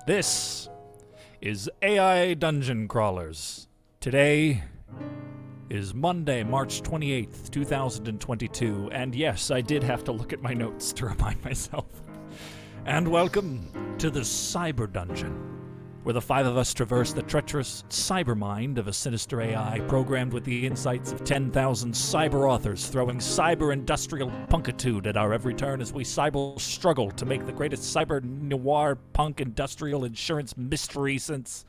This is AI Dungeon Crawlers. Today is Monday, March 28th, 2022, and yes, I did have to look at my notes to remind myself. And welcome to the Cyber Dungeon, where the five of us traverse the treacherous cyber mind of a sinister AI programmed with the insights of 10,000 cyber authors, throwing cyber-industrial punkitude at our every turn as we cyber struggle to make the greatest cyber-noir punk industrial insurance mystery since...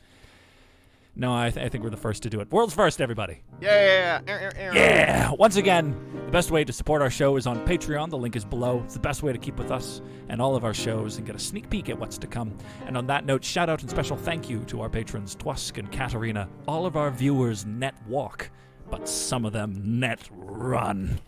No, I think we're the first to do it. World's first, everybody. Yeah. Yeah. Once again, the best way to support our show is on Patreon. The link is below. It's the best way to keep with us and all of our shows and get a sneak peek at what's to come. And on that note, shout out and special thank you to our patrons, Twask and Katarina. All of our viewers net walk, but some of them net run.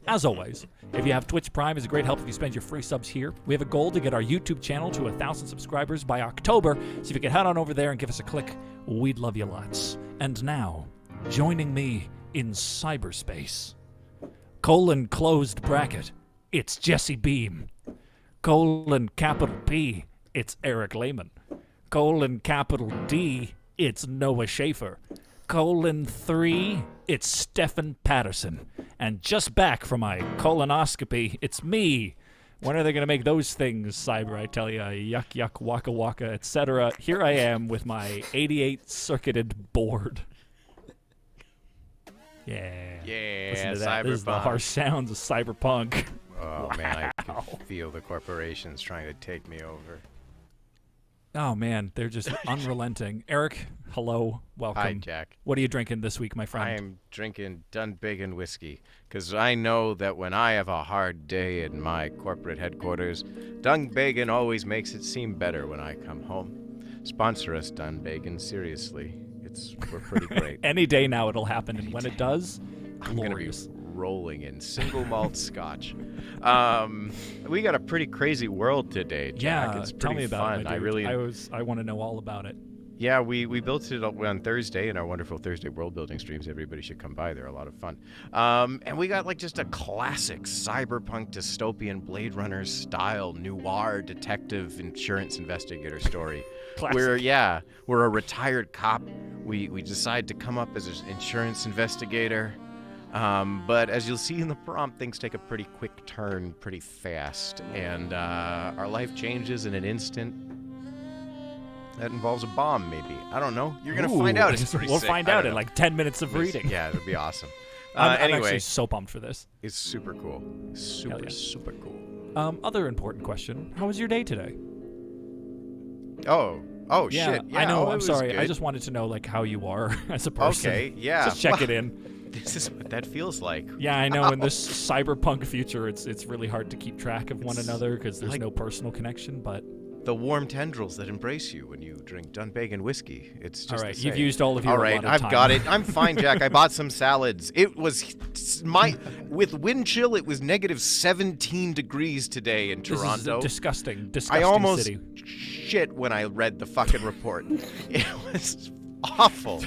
As always, if you have Twitch Prime, it's a great help if you spend your free subs here. We have a goal to get our YouTube channel to 1,000 subscribers by October, so if you can head on over there and give us a click, we'd love you lots. And now, joining me in cyberspace, colon closed bracket, it's Jesse Beam. Colon capital P, it's Eric Lehman. Colon capital D, it's Noah Schaefer. Colon 3, it's Stefan Patterson. And just back from my colonoscopy, it's me. When are they going to make those things, Cyber? I tell ya, yuck, yuck, waka, waka, etc. Here I am with my 88 circuited board. Yeah. Listen to that. This is the harsh sounds of cyberpunk. Oh, wow. Man, I can feel the corporations trying to take me over. Oh, man, they're just unrelenting. Eric, hello, welcome. Hi, Jack. What are you drinking this week, my friend? I am drinking Dunbigin whiskey, because I know that when I have a hard day in my corporate headquarters, Dunbigin always makes it seem better when I come home. Sponsor us, Dunbigin, seriously. We're pretty great. Any day now it'll happen, and when it does, I'm glorious. Gonna be rolling in single malt scotch. We got a pretty crazy world today, Jack. Yeah, it's pretty tell me about fun. it. I want to know all about it. Yeah, we built it on Thursday in our wonderful Thursday world building streams. Everybody should come by. They're a lot of fun. And we got like just a classic cyberpunk dystopian Blade Runner style noir detective insurance investigator story. We're a retired cop. We decide to come up as an insurance investigator. But as you'll see in the prompt, things take a pretty quick turn pretty fast, and our life changes in an instant. That involves a bomb, maybe. I don't know. You're going to find out. We'll find out in like 10 minutes of reading. Yeah, it'll be awesome. I'm anyway, actually so pumped for this. It's super cool. Super cool. Other important question. How was your day today? Oh, yeah, shit. Yeah, I know. I'm sorry. good. I just wanted to know like how you are as a person. Okay, yeah. Just check it in. This is what that feels like. Yeah, I know. In this cyberpunk future, it's really hard to keep track of one another because there's no personal connection. But the warm tendrils that embrace you when you drink Dunbigin whiskey. It's just all right. You've used all of your. All right, I've got it. I'm fine, Jack. I bought some salads. It was with wind chill. It was negative 17 degrees today in Toronto. This is disgusting I almost city. Shit when I read the fucking report. It was awful.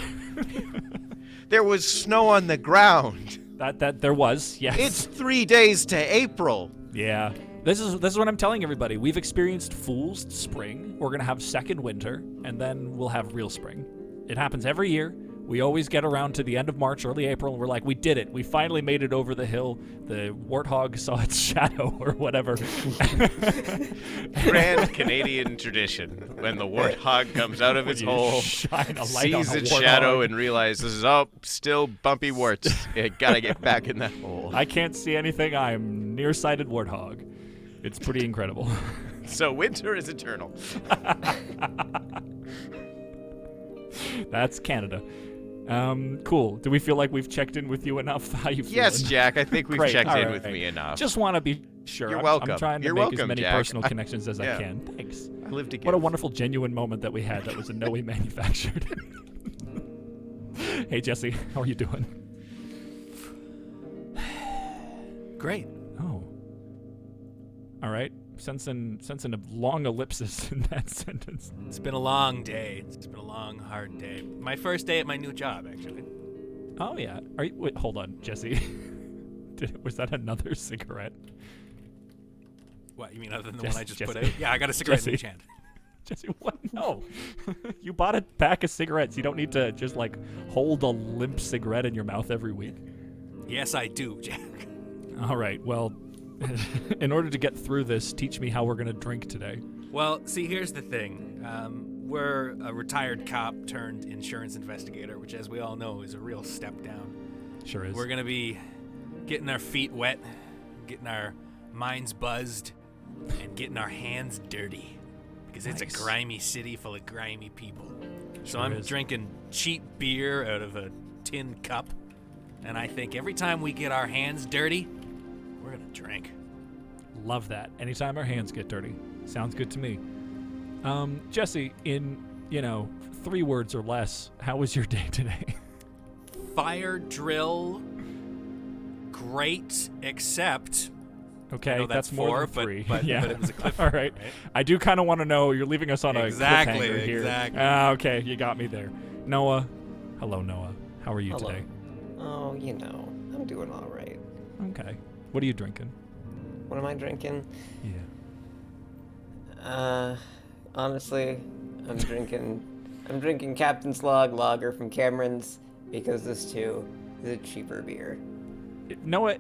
There was snow on the ground. That there was, yes. It's 3 days to April. Yeah. This is what I'm telling everybody. We've experienced Fool's Spring. We're going to have second winter, and then we'll have real spring. It happens every year. We always get around to the end of March, early April, and we're like, we did it. We finally made it over the hill. The warthog saw its shadow or whatever. Grand Canadian tradition. When the warthog comes out of its hole, sees its shadow, and realizes, still bumpy warts. Gotta get back in that hole. I can't see anything. I'm nearsighted warthog. It's pretty incredible. So winter is eternal. That's Canada. Cool. Do we feel like we've checked in with you enough? How you feeling? Yes, Jack. I think we've checked in with right. me enough. Just want to be sure. You're welcome. I'm trying to You're make welcome, as many Jack. personal connections as I can. Thanks. I live to give. What a wonderful, genuine moment that we had that was in no way manufactured. Hey, Jesse. How are you doing? Great. Oh. All right. Sensing a long ellipsis in that sentence. It's been a long day. It's been a long, hard day. My first day at my new job, actually. Oh, yeah. Wait, hold on, Jesse. Was that another cigarette? What, you mean other than the one I just put out? Yeah, I got a cigarette in each hand. Jesse, what? No. You bought a pack of cigarettes. You don't need to just, like, hold a limp cigarette in your mouth every week. Yes, I do, Jack. All right, well, in order to get through this, teach me how we're going to drink today. Well, see, here's the thing. We're a retired cop turned insurance investigator, which, as we all know, is a real step down. Sure is. We're going to be getting our feet wet, getting our minds buzzed, and getting our hands dirty. Because it's a grimy city full of grimy people. So I'm drinking cheap beer out of a tin cup. And I think every time we get our hands dirty, we're going to drink. Love that. Anytime our hands get dirty. Sounds good to me. Jesse, in, 3 words or less, how was your day today? Fire drill, great, except... Okay, I know that's more than 3. But yeah. it was a cliffhanger, All right. I do kind of want to know. You're leaving us on a cliffhanger here. Exactly. Okay, you got me there. Noah. Hello, Noah. How are you Hello. today? Oh, I'm doing all right. Okay. What are you drinking? What am I drinking? Yeah. Honestly, I'm drinking Captain's Log Lager from Cameron's because this too is a cheaper beer. Noah,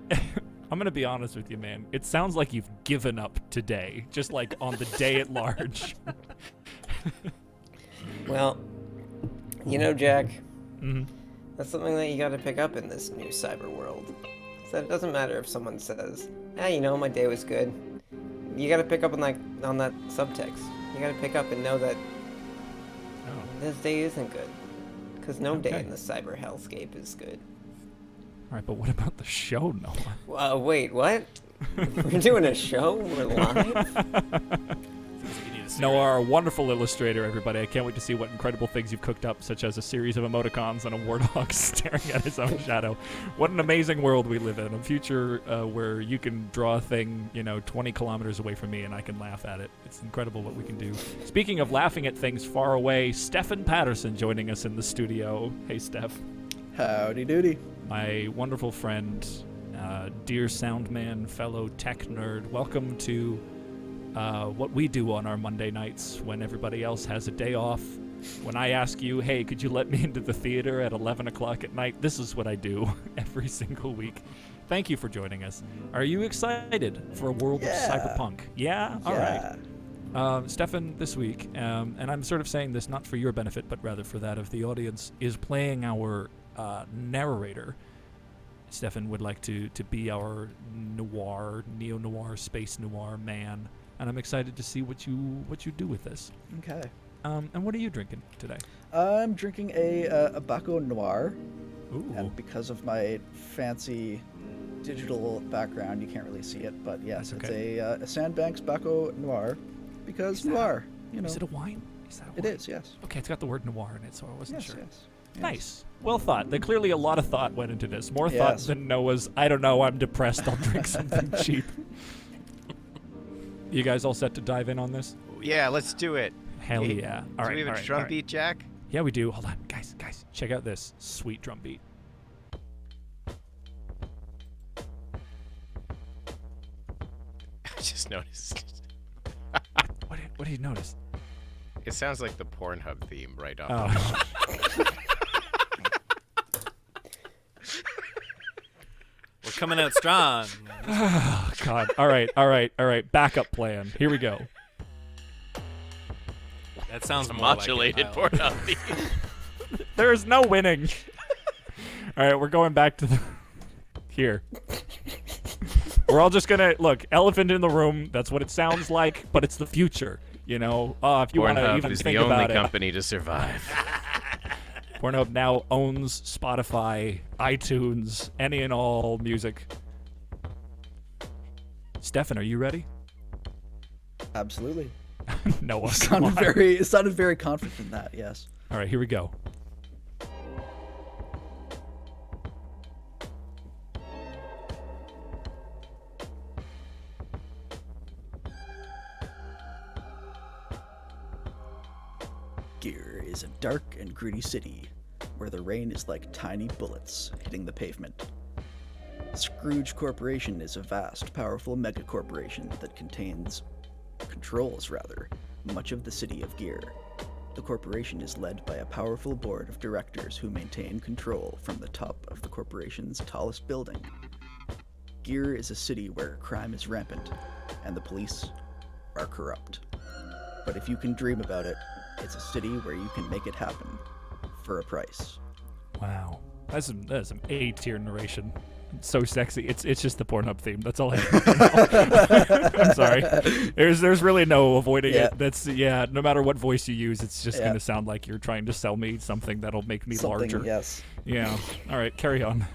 I'm going to be honest with you, man. It sounds like you've given up today, just like on the day at large. Well, Jack, Mm-hmm. that's something that you got to pick up in this new cyber world. So it doesn't matter if someone says, my day was good. You got to pick up on that subtext. You got to pick up and know that this day isn't good. Because no day in the cyber hellscape is good. All right, but what about the show, Noah? Wait, what? We're doing a show? We're live? Noah, our wonderful illustrator, everybody. I can't wait to see what incredible things you've cooked up, such as a series of emoticons and a warthog staring at his own shadow. What an amazing world we live in. A future where you can draw a thing, 20 kilometers away from me and I can laugh at it. It's incredible what we can do. Speaking of laughing at things far away, Stefan Patterson joining us in the studio. Hey, Steph. Howdy doody. My wonderful friend, dear sound man, fellow tech nerd. Welcome to what we do on our Monday nights when everybody else has a day off. When I ask you, hey, could you let me into the theater at 11 o'clock at night? This is what I do every single week. Thank you for joining us. Are you excited for a world of cyberpunk? Yeah? All right. Stefan, this week, and I'm sort of saying this not for your benefit, but rather for that of the audience, is playing our narrator. Stefan would like to be our neo-noir, space noir man. And I'm excited to see what you do with this. Okay. And what are you drinking today? I'm drinking a Baco Noir. Ooh. And because of my fancy digital background, you can't really see it, but yes, That's it's okay. a Sandbanks Baco Noir because noir, Is it a wine? Is that a wine? It is, yes. Okay, it's got the word noir in it, so I wasn't sure. Yes. Nice. Well thought. There clearly a lot of thought went into this. More thought than Noah's, I don't know, I'm depressed, I'll drink something cheap. You guys all set to dive in on this? Yeah, let's do it. Hell yeah. All right. Do we have a drum beat, Jack? Yeah, we do. Hold on. Guys, check out this sweet drum beat. I just noticed. What did you notice? It sounds like the Pornhub theme right off. Oh. We're coming out strong. Oh, God. All right. Backup plan. Here we go. That sounds It's a more modulated like it. Pornhub theme. There is no winning. All right, we're going back to the... Here. We're all just going to... Look, elephant in the room. That's what it sounds like, but it's the future. If you want to Pornhub even is think the only about it. company to survive. Pornhub now owns Spotify, iTunes, any and all music. Stefan, are you ready? Absolutely. Noah, It sounded very confident in that, yes. All right, here we go. Gear is a dark and gritty city where the rain is like tiny bullets hitting the pavement. Scrooge Corporation is a vast, powerful megacorporation that controls much of the city of Gear. The corporation is led by a powerful board of directors who maintain control from the top of the corporation's tallest building. Gear is a city where crime is rampant, and the police are corrupt. But if you can dream about it, it's a city where you can make it happen for a price. Wow. That's some A-tier narration. It's so sexy. It's just the Pornhub theme. That's all I have. I'm sorry. There's really no avoiding it. That's no matter what voice you use, it's just gonna sound like you're trying to sell me something that'll make me larger. Yes. Yeah. All right, carry on.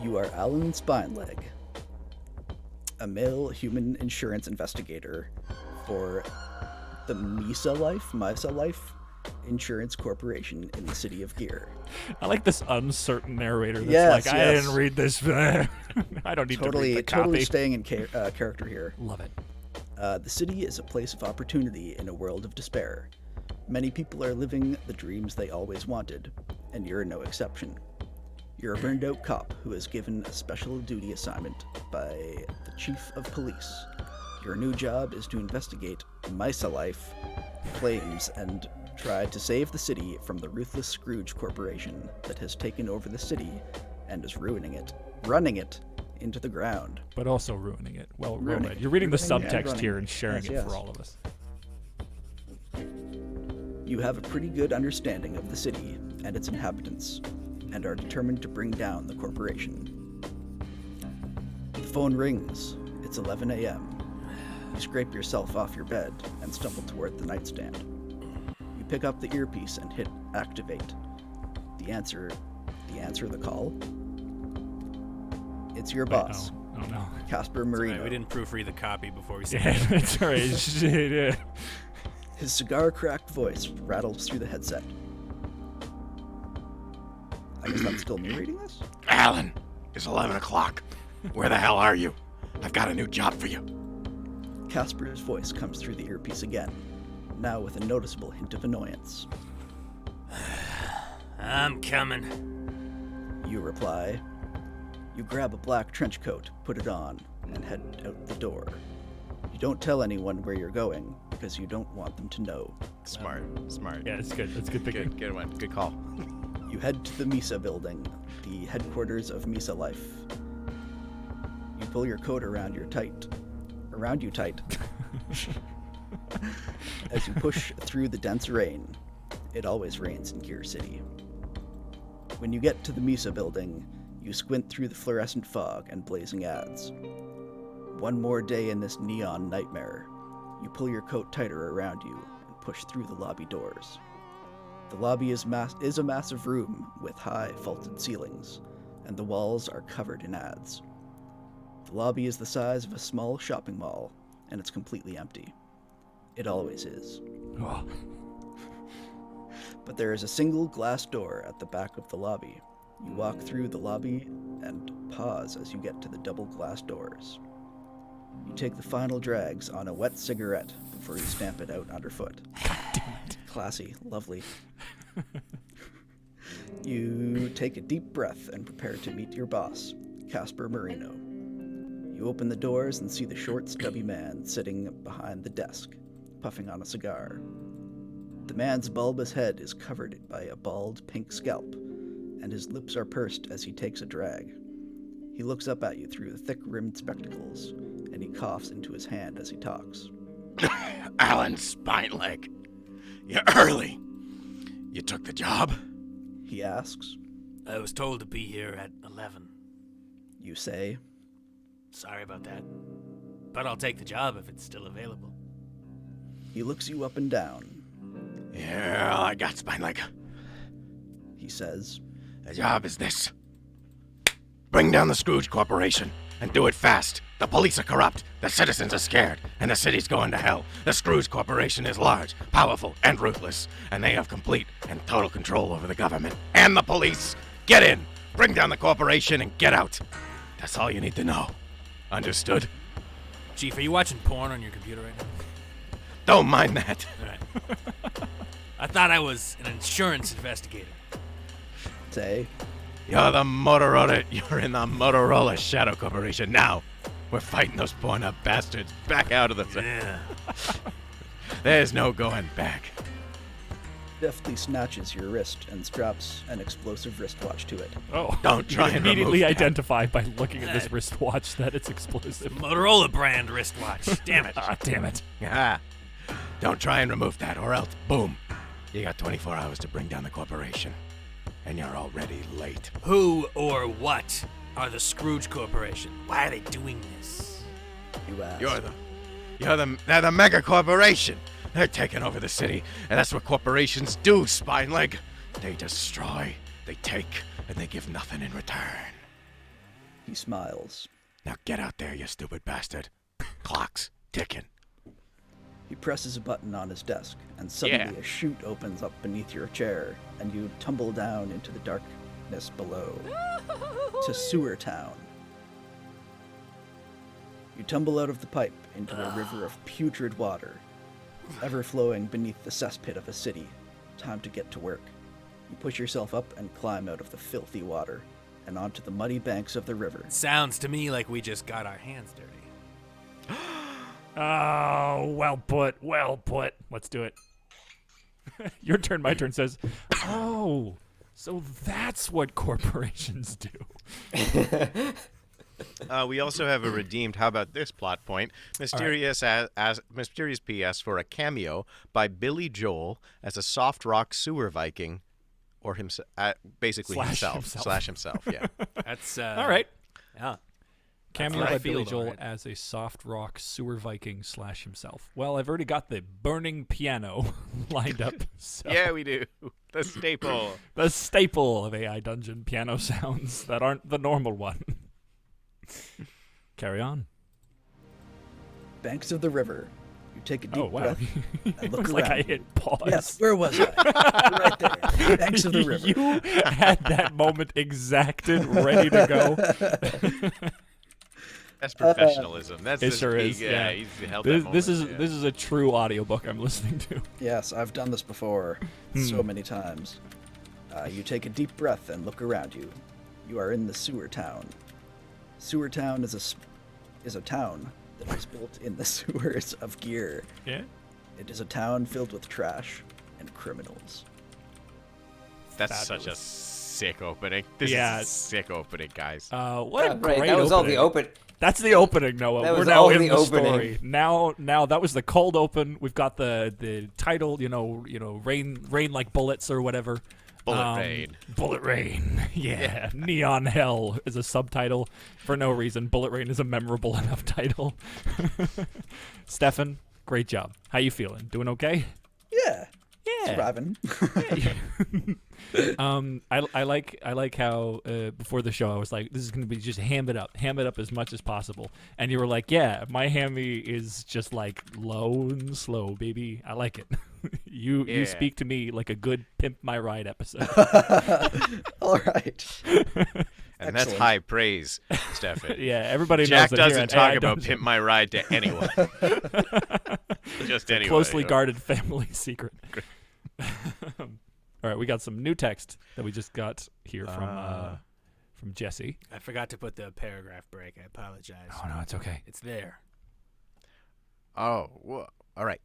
You are Alan Spineleg, a male human insurance investigator for the Misa Life Insurance Corporation in the city of Gear. I like this uncertain narrator that's I didn't read this. I don't need to read the copy. Totally staying in character here. Love it. The city is a place of opportunity in a world of despair. Many people are living the dreams they always wanted, and you're no exception. You're a burned-out cop who is given a special duty assignment by the chief of police. Your new job is to investigate Misa Life claims and try to save the city from the ruthless Scrooge Corporation that has taken over the city and is running it into the ground. But also ruining it. Well, ruining it. You're reading the subtext here and sharing it yes. for all of us. You have a pretty good understanding of the city and its inhabitants, and are determined to bring down the corporation. The phone rings. It's 11 a.m. You scrape yourself off your bed and stumble toward the nightstand. You pick up the earpiece and hit activate. The answer the call? It's your boss. Oh no. Casper Marino. Right, we didn't proofread the copy before we said Yeah, that's all right. Shit. His cigar-cracked voice rattles through the headset. I guess that's still me reading this? Alan, it's 11 o'clock. Where the hell are you? I've got a new job for you. Casper's voice comes through the earpiece again, now with a noticeable hint of annoyance. I'm coming. You reply. You grab a black trench coat, put it on, and head out the door. You don't tell anyone where you're going, because you don't want them to know. Smart. Yeah, it's good. It's good thinking. Good one. Good call. You head to the Misa building, the headquarters of Misa Life. You pull your coat around you tight. As you push through the dense rain. It always rains in Gear City. When you get to the Misa building, you squint through the fluorescent fog and blazing ads. One more day in this neon nightmare. You pull your coat tighter around you and push through the lobby doors. The lobby is a massive room with high vaulted ceilings, and the walls are covered in ads. The lobby is the size of a small shopping mall, and it's completely empty. It always is. Oh. But there is a single glass door at the back of the lobby. You walk through the lobby and pause as you get to the double glass doors. You take the final drags on a wet cigarette before you stamp it out underfoot. Classy, lovely. You take a deep breath and prepare to meet your boss, Casper Marino. You open the doors and see the short, stubby man sitting behind the desk, puffing on a cigar. The man's bulbous head is covered by a bald pink scalp, and his lips are pursed as he takes a drag. He looks up at you through the thick-rimmed spectacles, and he coughs into his hand as he talks. Alan Spineleg, you're early. You took the job? He asks. I was told to be here at 11. You say. Sorry about that. But I'll take the job if it's still available. He looks you up and down. Yeah, I got Spineleg. He says. The job is this. Bring down the Scrooge Corporation, and do it fast. The police are corrupt, the citizens are scared, and the city's going to hell. The Scrooge Corporation is large, powerful, and ruthless, and they have complete and total control over the government and the police. Get in, bring down the corporation, and get out. That's all you need to know. Understood? Chief, are you watching porn on your computer right now? Don't mind that. All right. I thought I was an insurance investigator. Say. You're in the Motorola Shadow Corporation now. We're fighting those porn-up bastards back out of the thing. Yeah. There's no going back. Deftly snatches your wrist and straps an explosive wristwatch to it. Oh, Don't try you and immediately remove that. identify by looking at this wristwatch that it's explosive. Motorola brand wristwatch. Damn it. Ah, damn it. Ah, don't try and remove that, or else, boom. You got 24 hours to bring down the corporation. And you're already late. Who or what are the Scrooge Corporation? Why are they doing this? You ask. They're the mega corporation. They're taking over the city, and that's what corporations do, spine leg. They destroy, they take, and they give nothing in return. He smiles. Now get out there, you stupid bastard. Clock's ticking. He presses a button on his desk, and suddenly Yeah. a chute opens up beneath your chair, and you tumble down into the darkness below to Sewer Town. You tumble out of the pipe into a river of putrid water, ever flowing beneath the cesspit of a city. Time to get to work. You push yourself up and climb out of the filthy water and onto the muddy banks of the river. Sounds to me like we just got our hands dirty. Oh, well put, well put. Let's do it. Your turn, my turn says, oh, so that's what corporations do. We also have a redeemed, how about this plot point? Mysterious PS for a cameo by Billy Joel as a soft rock sewer Viking, or basically himself, yeah. That's All right. Yeah. Cameo how I by feel, Billy though, Joel right? as a soft rock sewer Viking / himself. Well, I've already got the burning piano lined up. So Yeah, we do. The staple. the staple of AI Dungeon piano sounds that aren't the normal one. Carry on. Banks of the river. You take a deep Oh, wow. breath and It look was around. like I hit pause. Yes, where was I? Right there. Banks of the river. You had that moment exacted, ready to go. That's professionalism. That's It just sure being- is, Yeah, yeah. he's held This, that this is moment, yeah. this is a true audiobook I'm listening to. Yes, I've done this before so many times. You take a deep breath and look around you. You are in the Sewer Town. Sewer Town is a town that is built in the sewers of Gear. Yeah. It is a town filled with trash and criminals. That's such a Fabulous. sick opening. This Yeah. is a sick opening, guys. What a Right, great that was all opening. the open. That's the opening, Noah. That We're was now all in the the opening. story. Now that was the cold open. We've got the title. You know, rain like bullets or whatever. Bullet Rain. Bullet Rain. Yeah. Neon Hell is a subtitle for no reason. Bullet Rain is a memorable enough title. Stefan, great job. How you feeling? Doing okay? Yeah, Yeah. surviving. I like how before the show I was like, this is gonna be just ham it up as much as possible, and you were like, yeah, my hammy is just like low and slow, baby. I like it. You Yeah. speak to me like a good Pimp My Ride episode. All right. And that's Excellent. high praise, Stefan. Yeah, everybody Jack knows that here doesn't at talk AI about Dungeon, Pimp My Ride to anyone. Just anyone. closely guarded family secret. All right, we got some new text that we just got here from Jesse. I forgot to put the paragraph break. I apologize. Oh no, it's okay. It's there. Oh, all right.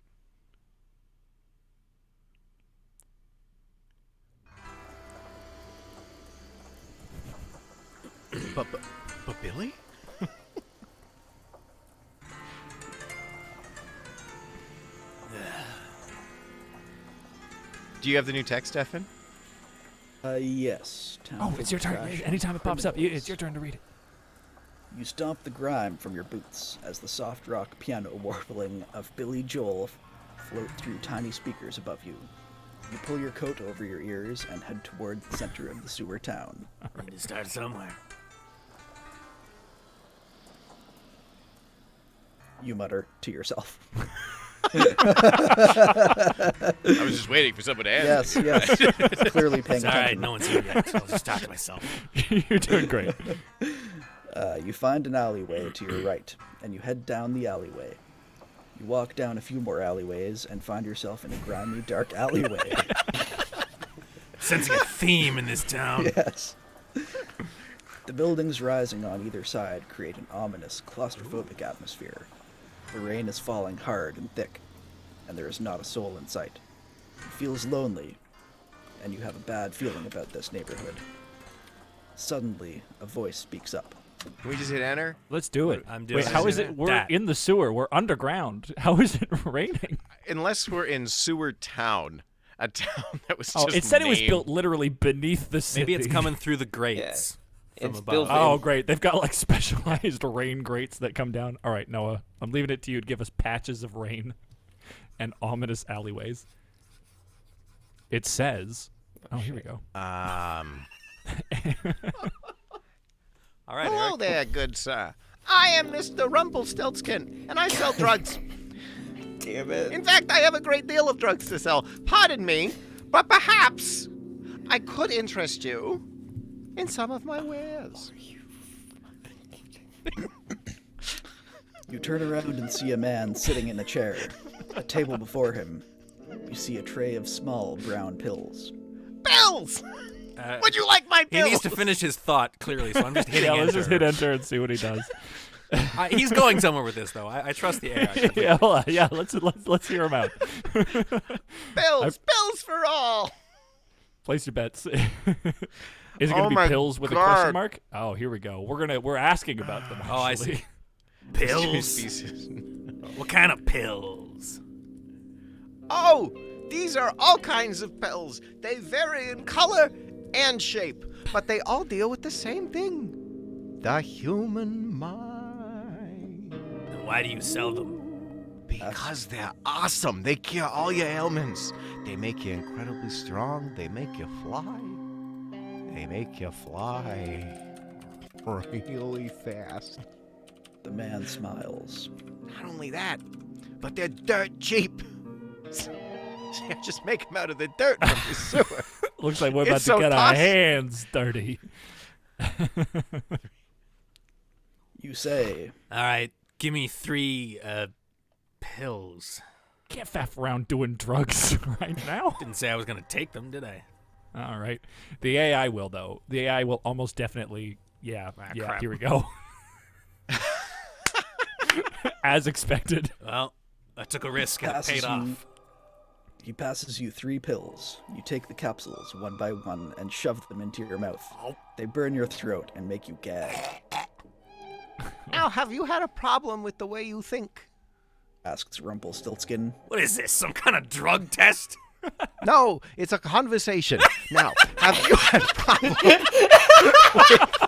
But Billy? Do you have the new text, Stefan? Yes. Town Oh, filled it's your with turn. trash and Anytime it pops up, it's criminals. your turn to read it. You stomp the grime from your boots as the soft rock piano warbling of Billy Joel float through tiny speakers above you. You pull your coat over your ears and head toward the center of the sewer town. Need to start somewhere. You mutter to yourself. I was just waiting for someone to answer. Yes, yes. Clearly paying It's all right. attention. No one's here yet. I'll just talk to myself. You're doing great. You find an alleyway to your right, and you head down the alleyway. You walk down a few more alleyways and find yourself in a grimy, dark alleyway. Sensing a theme in this town. Yes. The buildings rising on either side create an ominous, claustrophobic atmosphere. The rain is falling hard and thick, and there is not a soul in sight. It feels lonely, and you have a bad feeling about this neighborhood. Suddenly, a voice speaks up. Can we just hit enter? Let's do it. I'm doing Wait, how is it. it? We're That. in the sewer. We're underground. How is it raining? Unless we're in Sewer Town, a town that was just It said it was named. built literally beneath the city. Maybe it's coming through the grates from It's above. built Oh, great. They've got like specialized rain grates that come down. All right, Noah, I'm leaving it to you to give us patches of rain and ominous alleyways. It says, oh, here we go. All right, Hello Eric. there, good sir. I am Mr. Rumpelstiltskin, and I sell drugs. Damn it. In fact, I have a great deal of drugs to sell. Pardon me, but perhaps I could interest you in some of my wares. You turn around and see a man sitting in a chair. A table before him. You see a tray of small brown pills. Pills! Would you like my He pills? needs to finish his thought clearly, so I'm just hitting Yeah, enter. let's just hit enter and see what he does. He's going somewhere with this, though. I trust the AI. Yeah, hold on. Yeah, let's hear him out. Pills! Pills for all! Place your bets. Is it Oh gonna be my pills with a God. question mark? Oh, here we go. We're asking about them. Oh, I actually. see. Pills? Species. What kind of pills? Oh, these are all kinds of pills. They vary in color and shape, but they all deal with the same thing. The human mind. And why do you sell them? Because they're awesome. They cure all your ailments. They make you incredibly strong. They make you fly. They make you fly really fast. The man smiles. Not only that, but they're dirt cheap. Just make them out of the dirt from the sewer. Looks like we're It's about to so get our tough. hands dirty. You say, All right, give me 3 pills. Can't faff around doing drugs right now. Didn't say I was going to take them, did I? All right. The AI will, though. The AI will almost definitely. Yeah. crap. Here we go. As expected. Well, I took a risk and it paid off. He passes you 3 pills. You take the capsules one by one and shove them into your mouth. They burn your throat and make you gag. Now, have you had a problem with the way you think? Asks Rumpelstiltskin. What is this, some kind of drug test? No, it's a conversation. Now, have you had a problem with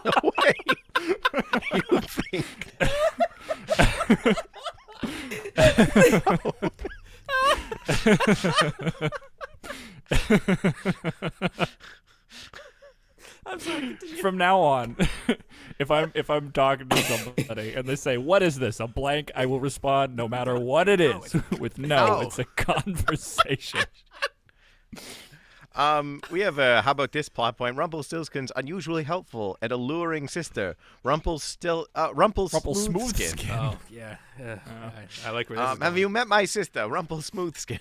the way you think? I'm sorry, continue. From now on, if I'm talking to somebody and they say, "What is this?" a blank, I will respond no matter what it is with no. No. It's a conversation. We have a how about this plot point? Rumpelstiltskin's unusually helpful and alluring sister, Rumpelsmoothskin. Rumpelsmoothskin. Oh, yeah. I like where this is Have going. you met my sister, Rumpelsmoothskin?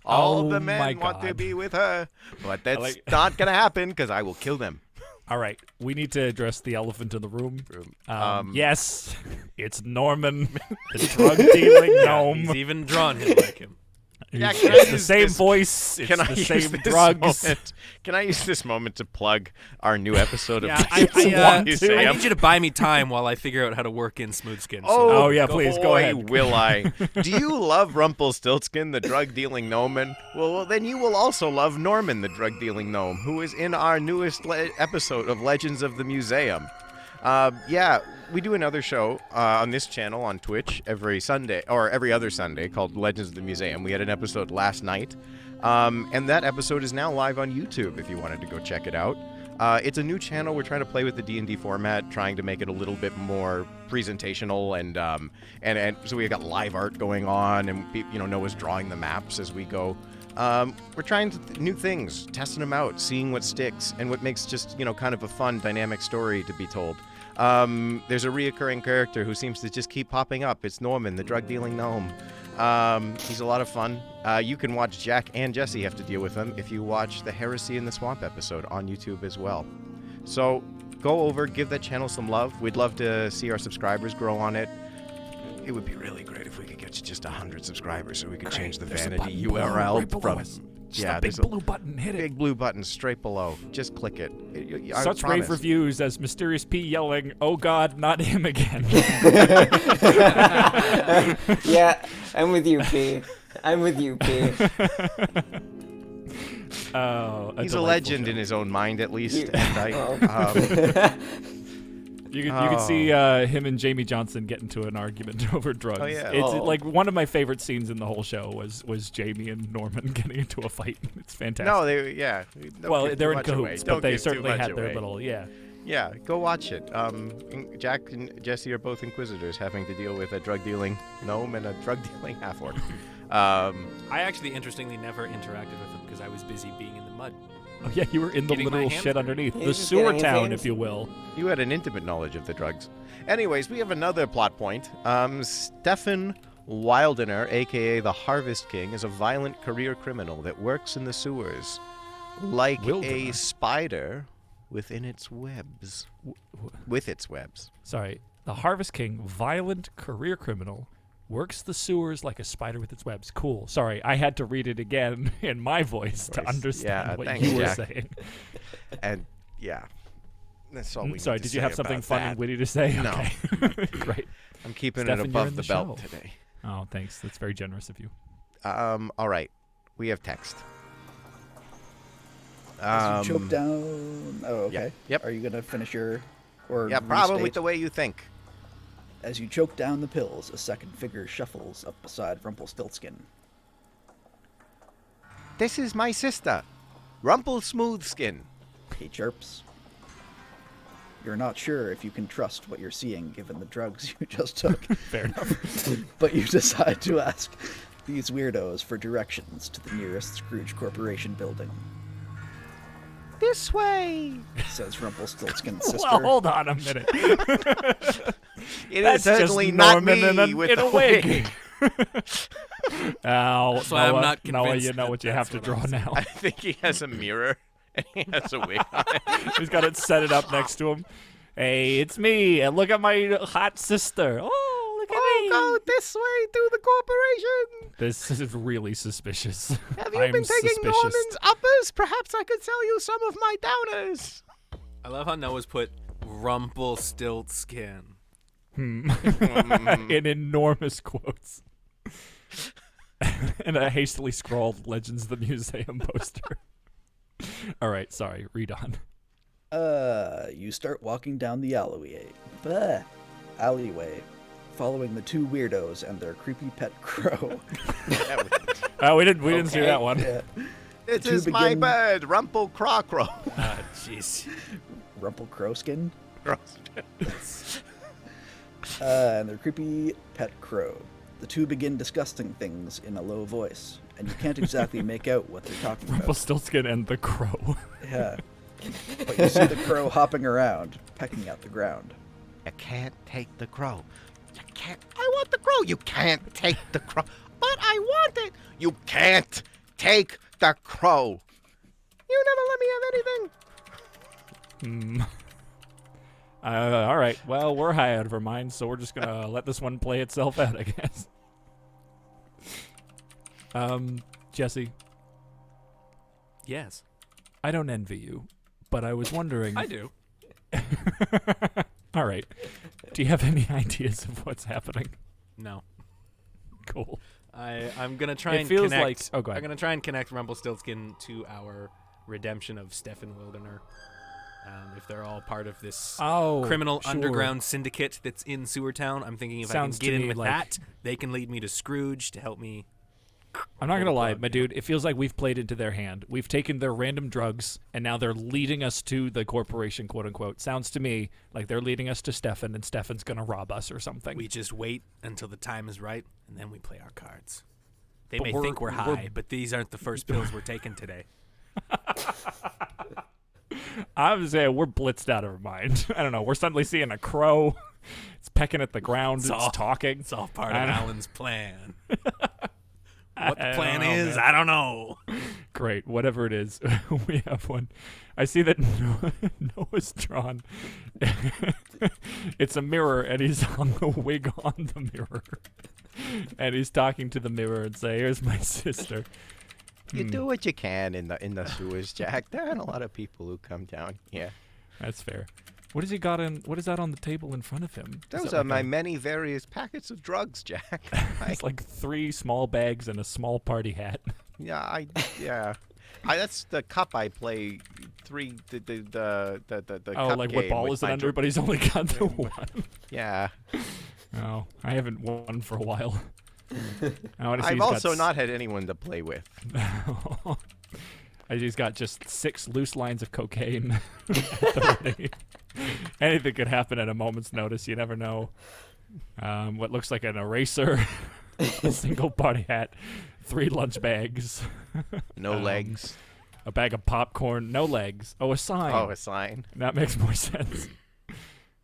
All of the Oh my men want to God. be with her, but that's like- not gonna happen because I will kill them. All right, we need to address the elephant in the room. Um, Yes, it's Norman, the drug-dealing gnome. He's even drawn him like him. Yeah, It's can I the use same this- voice. It's Can I the use same this drugs. moment? Can I use this moment to plug our new episode of Yeah, the want to. I need you to buy me time while I figure out how to work in Smoothskin. Oh, yeah, please, go boy, ahead. Will I? Do you love Rumpelstiltskin, the drug-dealing gnome? Well, then you will also love Norman, the drug-dealing gnome, who is in our newest episode of Legends of the Museum. Yeah, we do another show on this channel on Twitch every Sunday, or every other Sunday, called Legends of the Museum. We had an episode last night, and that episode is now live on YouTube if you wanted to go check it out. It's a new channel. We're trying to play with the D&D format, trying to make it a little bit more presentational, and so we got live art going on, and Noah's drawing the maps as we go. We're trying new things, testing them out, seeing what sticks, and what makes just kind of a fun, dynamic story to be told. There's a reoccurring character who seems to just keep popping up. It's Norman, the drug-dealing gnome. He's a lot of fun. You can watch Jack and Jesse have to deal with him if you watch the Heresy in the Swamp episode on YouTube as well. So go over, give that channel some love. We'd love to see our subscribers grow on it. It would be really great if we could get to just 100 subscribers so we could change the There's a vanity button URL right below from... us. Just a big blue button. Hit it. Big blue button straight below. Just click it. I Such promise. rave reviews as Mysterious P yelling, "Oh God, not him again!" Yeah, I'm with you, P. I'm with you, P. Oh, He's a legend in his own mind, at least. You could see him and Jamie Johnson get into an argument over drugs. Oh, yeah. It's like one of my favorite scenes in the whole show was Jamie and Norman getting into a fight. It's fantastic. No, they're in cahoots, but they certainly had their little Yeah, go watch it. Jack and Jesse are both Inquisitors having to deal with a drug-dealing gnome and a drug-dealing half-orc. I actually, interestingly, never interacted with them because I was busy being in the mud. Oh yeah, you were in the Getting my literal hands shit dirty. underneath. He The was just sewer getting his town, hands- if you will. You had an intimate knowledge of the drugs. Anyways, we have another plot point. Stefan Wildener, a.k.a. the Harvest King, is a violent career criminal that works in the sewers like a Wildener? spider within its webs. With its webs. Sorry, the Harvest King, violent career criminal, works the sewers like a spider with its webs. Cool. Sorry, I had to read it again in my voice to understand what thanks, you were Jack. saying. And, yeah. That's all we Sorry, need to did you say have something about fun that. and witty to say? No. Okay. Right. I'm keeping Stefan, it you're above in the the belt show. today. Oh, thanks. That's very generous of you. All right. We have text. As you choke down. Oh, okay. Yep. Are you gonna finish your or Yeah, probably restate? the way you think. As you choke down the pills, a second figure shuffles up beside Rumpelstiltskin. This is my sister, Smoothskin. He chirps. You're not sure if you can trust what you're seeing given the drugs you just took, Fair enough. but you decide to ask these weirdos for directions to the nearest Scrooge Corporation building, This way. says Rumpelstiltskin's sister. Well, hold on a minute. It That's is certainly just not Norman me in with a the wig. wig. Ow, So I'm Noah, not Noah, convinced you know that what you have that's to what draw I'm now. I think he has a mirror and he has a wig on it. He's got it set it up next to him. Hey, it's me, and look at my hot sister. Oh, look at me. Go this way to the corporation. This is really suspicious. Have you I'm been taking suspicious. Norman's uppers? Perhaps I could sell you some of my downers. I love how Noah's put Rumpelstiltskin. In enormous quotes. And a hastily scrawled Legends of the Museum poster. All right, sorry, read on. You start walking down the alleyway, following the two weirdos and their creepy pet crow. We didn't see that one. Yeah. It To is my begin- bird, Rumpel Crocro. Jeez. Rumple Crowskin. And their creepy pet crow. The two begin discussing things in a low voice, and you can't exactly make out what they're talking about. Rumpelstiltskin and the crow. Yeah. But you see the crow hopping around, pecking at the ground. You can't take the crow. You can't. I want the crow. You can't take the crow. But I want it. You can't take the crow. You never let me have anything. All right. Well, we're high out of our minds, so we're just gonna let this one play itself out, I guess. Jesse, Yes. I don't envy you, but I was wondering. I do. All right. Do you have any ideas of what's happening? No. Cool. I'm gonna try It and feels connect. like- oh, go ahead. I'm gonna try and connect Rumpelstiltskin to our redemption of Stefan Wildener. If they're all part of this criminal sure. underground syndicate that's in Sewer Town, I'm thinking if Sounds I to can get in me with like- that, they can lead me to Scrooge to help me. I'm not gonna lie, plug, my yeah. dude. It feels like we've played into their hand. We've taken their random drugs, and now they're leading us to the corporation, quote unquote. Sounds to me like they're leading us to Stefan, and Stefan's gonna rob us or something. We just wait until the time is right, and then we play our cards. They But may we're- think we're high, but these aren't the first pills we're taking today. I'm saying we're blitzed out of our mind. I don't know. We're suddenly seeing a crow. It's pecking at the ground. It's all- talking. It's all part I of know. Alan's plan. What the I plan don't know, is, man. I don't know. Great, whatever it is, we have one. I see that Noah's drawn. It's a mirror, and he's hung a wig on the mirror. And he's talking to the mirror and saying, "Here's my sister." You do what you can in the sewers, Jack. There aren't a lot of people who come down here. That's fair. What has he got in? What is that on the table in front of him? Those are my many various packets of drugs, Jack. It's like 3 small bags and a small party hat. Yeah, that's the cup I play. The Oh, cup like what game ball with is it my under? But he's only got the one. Yeah. Oh, I haven't won for a while. I've also not had anyone to play with. He's got just 6 loose lines of cocaine. At the ready. Anything could happen at a moment's notice. You never know. What looks like an eraser, a single party hat, 3 lunch bags. No legs. A bag of popcorn. No legs. Oh, a sign. Oh, a sign. That makes more sense.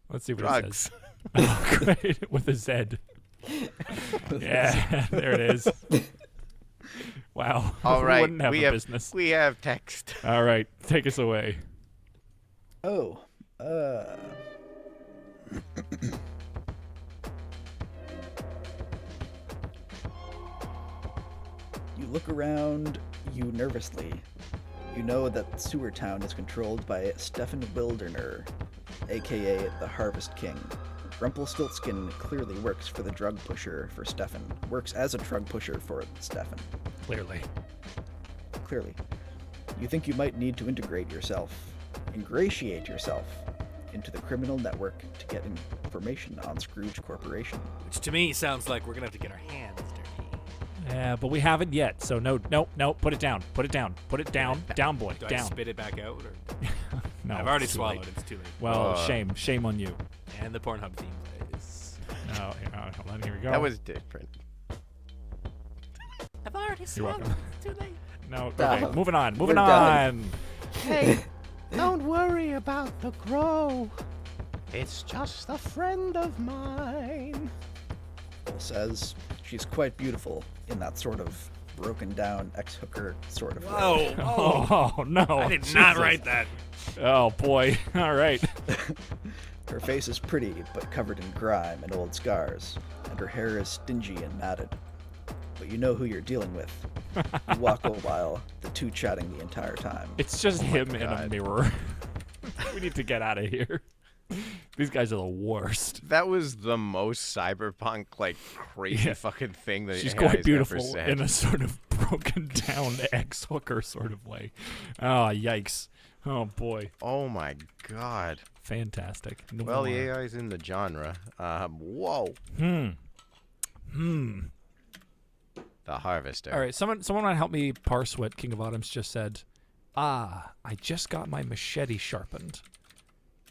Let's see what it Drugs. says. Oh, great. With a Z. Yeah, there it is. Wow. All right. Wouldn't have a business. We have text. All right. Take us away. Oh, You look around you nervously. You know that Sewer Town is controlled by Stefan Wildernor, aka the Harvest King. Rumpelstiltskin clearly works for the drug pusher for Stefan. Works as a drug pusher for Stefan. Clearly. You think you might need to ingratiate yourself into the criminal network to get information on Scrooge Corporation. Which to me sounds like we're gonna have to get our hands dirty. Yeah, but we haven't yet. So no. Put it down. Put it down. Put it down. Down, boy. Do I Down. spit it back out? Or? No. I've already it's too swallowed late. it. It's too late. Well, shame on you. And the Pornhub theme plays. No, hold on. Here we go. That was different. I've already You're swallowed. welcome. It's too late. No. Done. Okay. Moving on. We're done. Hey, don't worry about the crow. It's just a friend of mine. Bill says she's quite beautiful in that sort of broken down ex-hooker sort of way. Whoa. Oh no. I did not Jesus. write that. Oh boy. All right. Her face is pretty, but covered in grime and old scars, and her hair is stingy and matted. But you know who you're dealing with. You walk a while, the two chatting the entire time. It's just him in a God. mirror. We need to get out of here. These guys are the worst. That was the most cyberpunk, like, crazy Yeah. fucking thing that She's AI's quite ever beautiful said. in a sort of broken down ex-hooker sort of way. Oh, yikes. Oh, boy. Oh my god. Fantastic. Well, the Noir. AI's in the genre. Whoa. The Harvester. All right, someone want to help me parse what King of Autumn's just said. I just got my machete sharpened.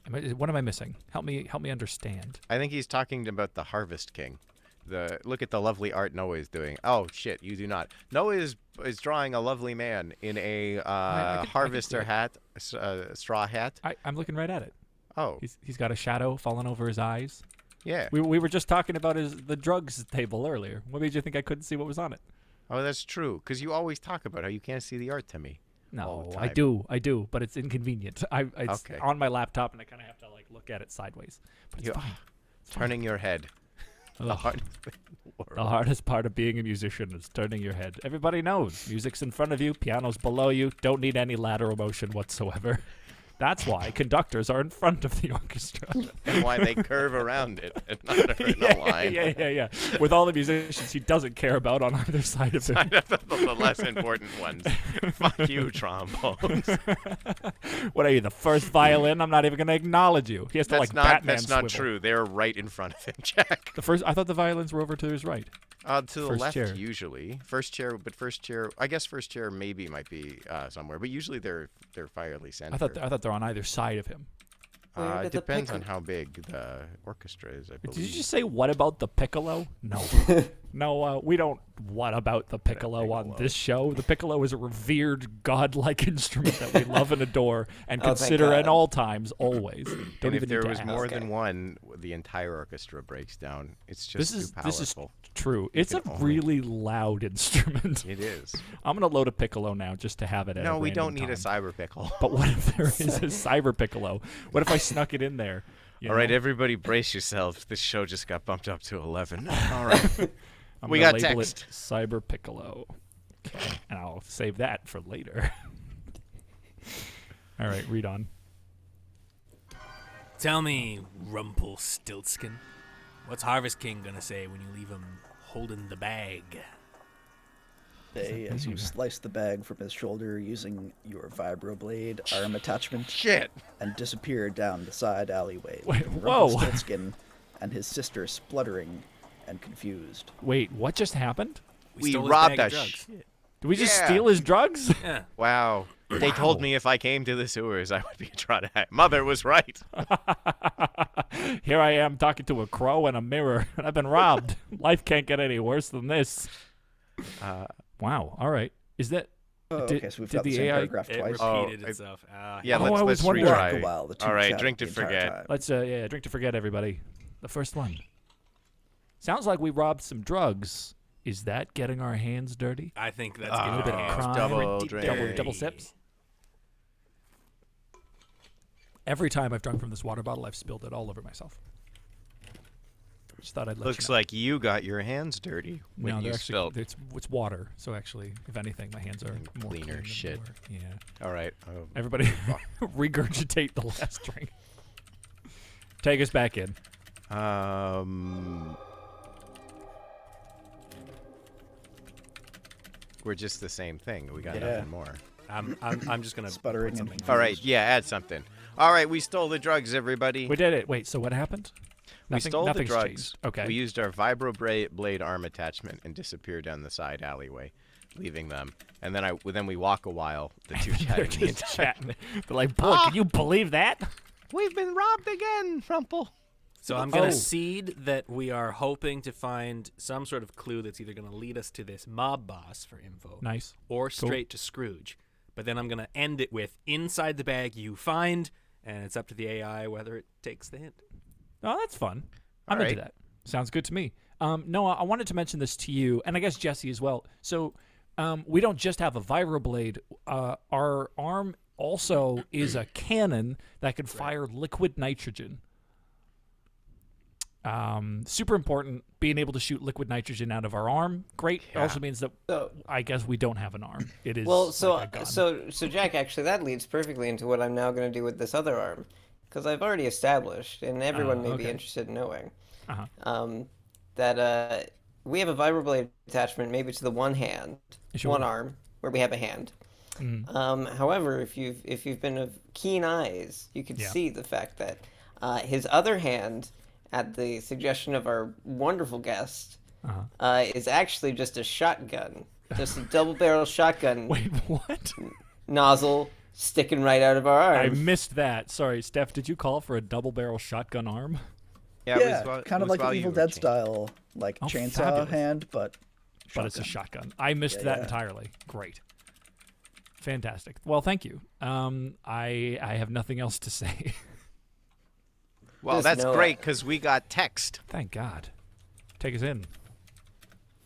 What am I missing? Help me understand. I think he's talking about the Harvest King. Look at the lovely art Noah is doing. Oh shit, you do not. Noah is drawing a lovely man in a harvester hat, straw hat. I'm looking right at it. Oh, He's got a shadow falling over his eyes. yeah. We were just talking about the drugs table earlier. What made you think I couldn't see what was on it? Oh, that's true. Because you always talk about how you can't see the art to me. all No, the I time. do, but it's inconvenient. It's Okay. on my laptop, and I kind of have to like look at it sideways. But it's You- fine. Turning your head. The Ugh. hardest thing in the world. The hardest part of being a musician is turning your head. Everybody knows music's in front of you, piano's below you. Don't need any lateral motion whatsoever. That's why conductors are in front of the orchestra. And why they curve around it and not are in a line. Yeah. With all the musicians he doesn't care about on either side of him. The less important ones. Fuck you, trombones. What are you, the first violin? I'm not even going to acknowledge you. He has to like Batman That's not swivel. true. They're right in front of him, Jack. I thought the violins were over to his right. To the First left chair. usually. First chair, I guess first chair maybe might be somewhere, but usually they're fairly centered. I thought they're on either side of him. Where It did the depends on pic- how big the orchestra is, I believe. Did you just say what about the piccolo? No. No, we don't what about the piccolo on this show. The piccolo is a revered godlike instrument that we love and adore and Oh, thank consider at God. all times, always. Don't And even if there need to was ask. more Okay. than one, the entire orchestra breaks down. It's just This too is powerful. true. It's a can only- really loud instrument. It is. I'm gonna load a piccolo now just to have it. At No, a we don't random need a time. cyber pickle. But what if there is a cyber piccolo? What if I snuck it in there? You All right, know? everybody, brace yourselves. This show just got bumped up to 11. All right. I'm we gonna got label text. it cyber piccolo, okay. And I'll save that for later. All right, read on. Tell me, Rumpelstiltskin, what's Harvest King gonna say when you leave him holding the bag? Say, as you slice the bag from his shoulder using your vibroblade arm attachment Shit. and disappear down the side alleyway, Wait, leaving whoa. Rumpelstiltskin and his sister spluttering and confused. Wait, what just happened? We stole his robbed bag of a drugs. shit. Did we just Yeah. steal his drugs? Yeah. Wow. They told me if I came to the sewers, I would be tried. Mother was right. Here I am talking to a crow and a mirror, and I've been robbed. Life can't get any worse than this. Wow. All right. Is that? Oh, Did- okay, so we've did got the the same AI paragraph It twice. repeated Oh, itself. Yeah, Oh, I was let's wondering. retry. A while, the two All right, chatted drink to the entire forget. time. Let's drink to forget, everybody. The first one. Sounds like we robbed some drugs. Is that getting our hands dirty? I think that's Ah, getting bit our of hands crime. double pretty drink. dirty. Double sips. Every time I've drunk from this water bottle, I've spilled it all over myself. Just thought I'd let Looks you know. like you got your hands dirty when No, you they're spilled. actually it's water. So actually, if anything, my hands are more Cleaner clean than they shit. were. Yeah. All right. Everybody, regurgitate the last drink. Take us back in. We're just the same thing. We got Yeah. nothing more. I'm just gonna Sputtering put and something. All right. Yeah, add something. All right, we stole the drugs, everybody. We did it. Wait. So what happened? We stole the nothing's drugs. changed. Okay. We used our vibroblade arm attachment and disappeared down the side alleyway, leaving them. And then we walk a while. The two They're chatting. the just entire- chatting. They're like, boy, can you believe that? We've been robbed again, Rumple. So I'm gonna Oh. seed that we are hoping to find some sort of clue that's either gonna lead us to this mob boss for info, Nice. or straight to Scrooge. But then I'm gonna end it with inside the bag you find, and it's up to the AI whether it takes the hint. Oh, that's fun. I'm All into right. that. Sounds good to me. Noah, I wanted to mention this to you, and I guess Jesse as well. So we don't just have a vibroblade. Our arm also is a cannon that can fire liquid nitrogen. Super important, being able to shoot liquid nitrogen out of our arm. Great. It also means that So, I guess we don't have an arm. It is well, so like a gun. so Jack, actually, that leads perfectly into what I'm now going to do with this other arm, because I've already established, and everyone may be okay. interested in knowing, Uh-huh. that we have a vibroblade attachment maybe to the one hand, Sure. one arm, where we have a hand. However, if you've been of keen eyes, you could Yeah. see the fact that his other hand, at the suggestion of our wonderful guest, is actually just a shotgun, just a double-barrel shotgun Wait, what? nozzle sticking right out of our I arm. missed that. Sorry, Steph, did you call for a double barrel shotgun arm? Yeah, it Yeah, was while- kind it of was like while an you Evil were Dead changing. style, like Oh, chainsaw fabulous. hand, but But it's a shotgun. I missed Yeah, that yeah. entirely. Great. Fantastic. Well, thank you. I have nothing else to say. Well, Just that's know great because we got text. Thank God. Take us in.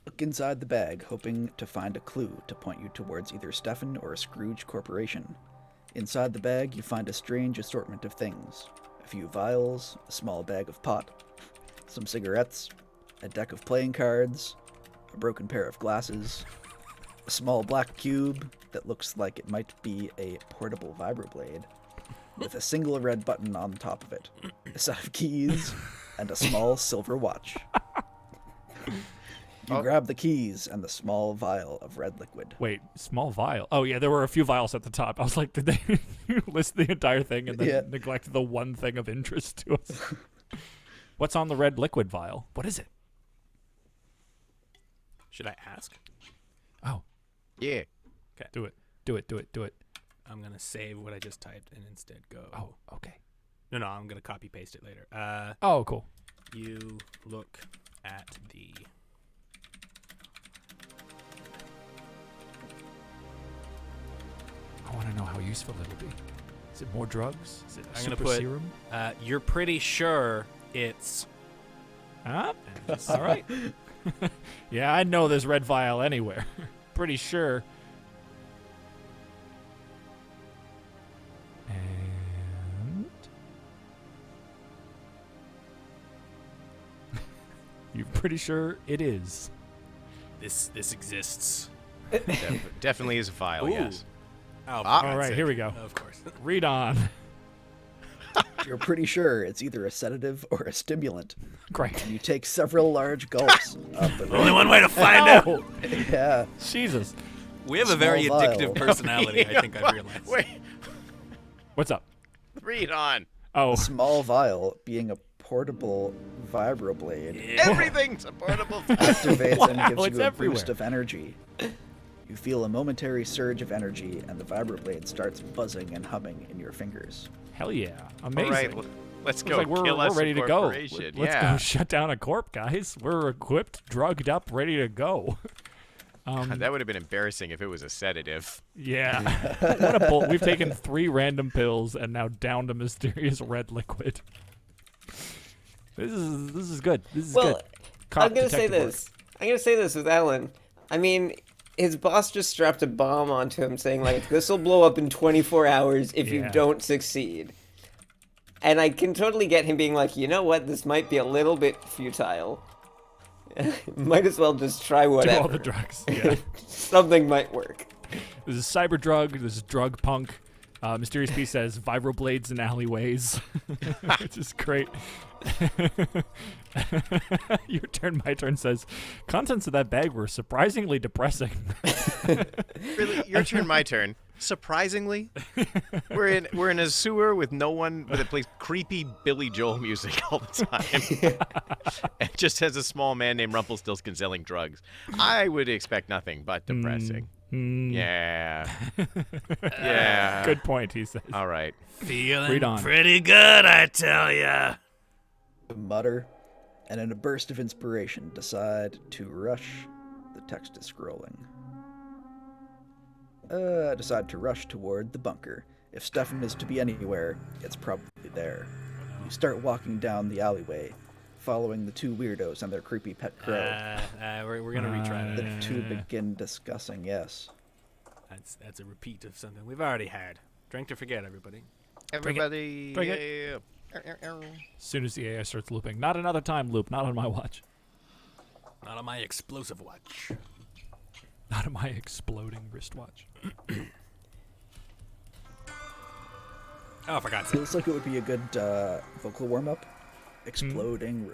Look inside the bag, hoping to find a clue to point you towards either Stefan or Scrooge Corporation. Inside the bag, you find a strange assortment of things. A few vials, a small bag of pot, some cigarettes, a deck of playing cards, a broken pair of glasses, a small black cube that looks like it might be a portable vibroblade, with a single red button on top of it, a set of keys, and a small silver watch. You grab the keys and the small vial of red liquid. Wait, small vial. Oh, yeah, there were a few vials at the top. I was like, did they list the entire thing and then Yeah. neglect the one thing of interest to us? What's on the red liquid vial? What is it? Should I ask? Oh, Yeah. do it. Do it, do it, do it. I'm gonna save what I just typed and instead go. Oh, okay. No, I'm gonna copy paste it later. Oh, cool. You look at the. I want to know how useful it'll be. Is it more drugs? Is it I'm gonna super put. serum? You're pretty sure it's. Huh? All right. Yeah, I know there's red vial anywhere. Pretty sure. And you're pretty sure it is. This exists. Definitely is a file, Ooh. yes. Oh, for All God's right, sake. here we go. Of course. Read on. You're pretty sure it's either a sedative or a stimulant. Great. You take several large gulps of the Only one way to find out. Oh, Yeah. Jesus. We have a very Small addictive vial. personality. I think I've realized. Wait, What's up? read on. Oh, Small vial being a portable vibroblade Everything's a portable file. activates and gives it's you a everywhere. boost of energy. You feel a momentary surge of energy, and the vibroblade starts buzzing and humming in your fingers. hell yeah. All Amazing. right, let's Looks go. like we're Kill us ready a to go. corporation. Let's yeah. go shut down a corp, guys. We're equipped, drugged up, ready to go. That would have been embarrassing if it was a sedative. Yeah. What a bull. We've taken 3 random pills and now downed a mysterious red liquid. This is good. This is Well, good. Cop I'm gonna say detective work. this. I'm gonna say this with Alan. I mean, his boss just strapped a bomb onto him, saying like, "This will blow up in 24 hours if you Yeah. don't succeed." And I can totally get him being like, "You know what? This might be a little bit futile. Might as well just try Do whatever. all the drugs. Yeah. Something might work." This is cyber drug. This is drug punk. Mysterious P says vibroblades in alleyways, which is great. Your turn, my turn says contents of that bag were surprisingly depressing. Really, your turn, my turn. Surprisingly, we're in a sewer with no one, but it plays creepy Billy Joel music all the time. And just has a small man named Rumpelstiltskin selling drugs. I would expect nothing but depressing. Yeah. Yeah. Good point, he says. All right. Read Feeling on. pretty good, I tell ya. Mutter, and in a burst of inspiration, decide to rush. The text is scrolling. Decide to rush toward the bunker. If Stefan is to be anywhere, it's probably there. You start walking down the alleyway, following the 2 weirdos and their creepy pet crow. We're gonna retry The that. 2 begin discussing, yes. That's a repeat of something we've already had. Drink to forget, everybody. Everybody. Bring it. As soon as the AI starts looping. Not another time loop. Not on my watch. Not on my explosive watch. Not on my exploding wristwatch. Oh, for God's sake. Feels like it would be a good vocal warm-up. Exploding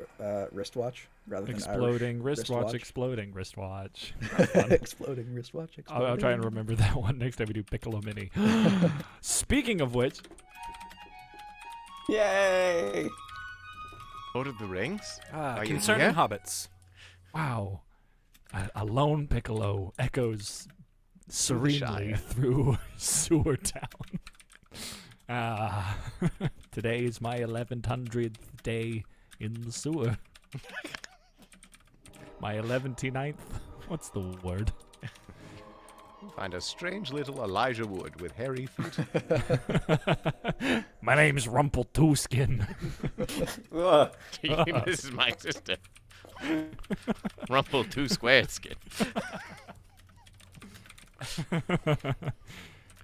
wristwatch rather than Exploding Irish wristwatch. Exploding wristwatch. Exploding wristwatch. I'll try and remember that one next time we do Piccolo Mini. Speaking of which, Yay! Lord of the Rings? Are you Concerning here? hobbits. wow, a lone Piccolo echoes serenely Shire. through Sewer Town. Today is my 1100th day in the sewer. My 11th. What's the word? Find a strange little Elijah Wood with hairy feet. My name's Rumpelstiltskin. Ugh. This is my sister. Rumple 2 squared skin.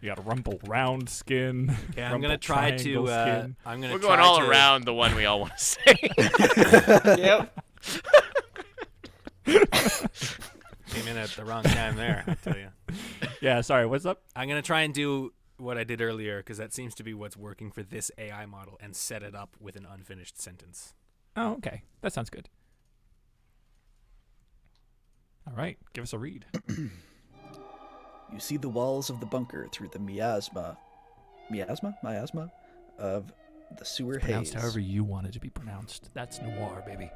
You got a rumple round skin. Yeah, I'm rumple gonna try triangle to. skin. I'm gonna. We're try going all to, around the one we all want to say. Yep. Came in at the wrong time there. I tell you. Yeah, sorry. What's up? I'm gonna try and do what I did earlier because that seems to be what's working for this AI model, and set it up with an unfinished sentence. Oh, okay. That sounds good. All right, give us a read. You see the walls of the bunker through the miasma of the sewer Pronounced haze. however you want it to be pronounced. That's noir, baby.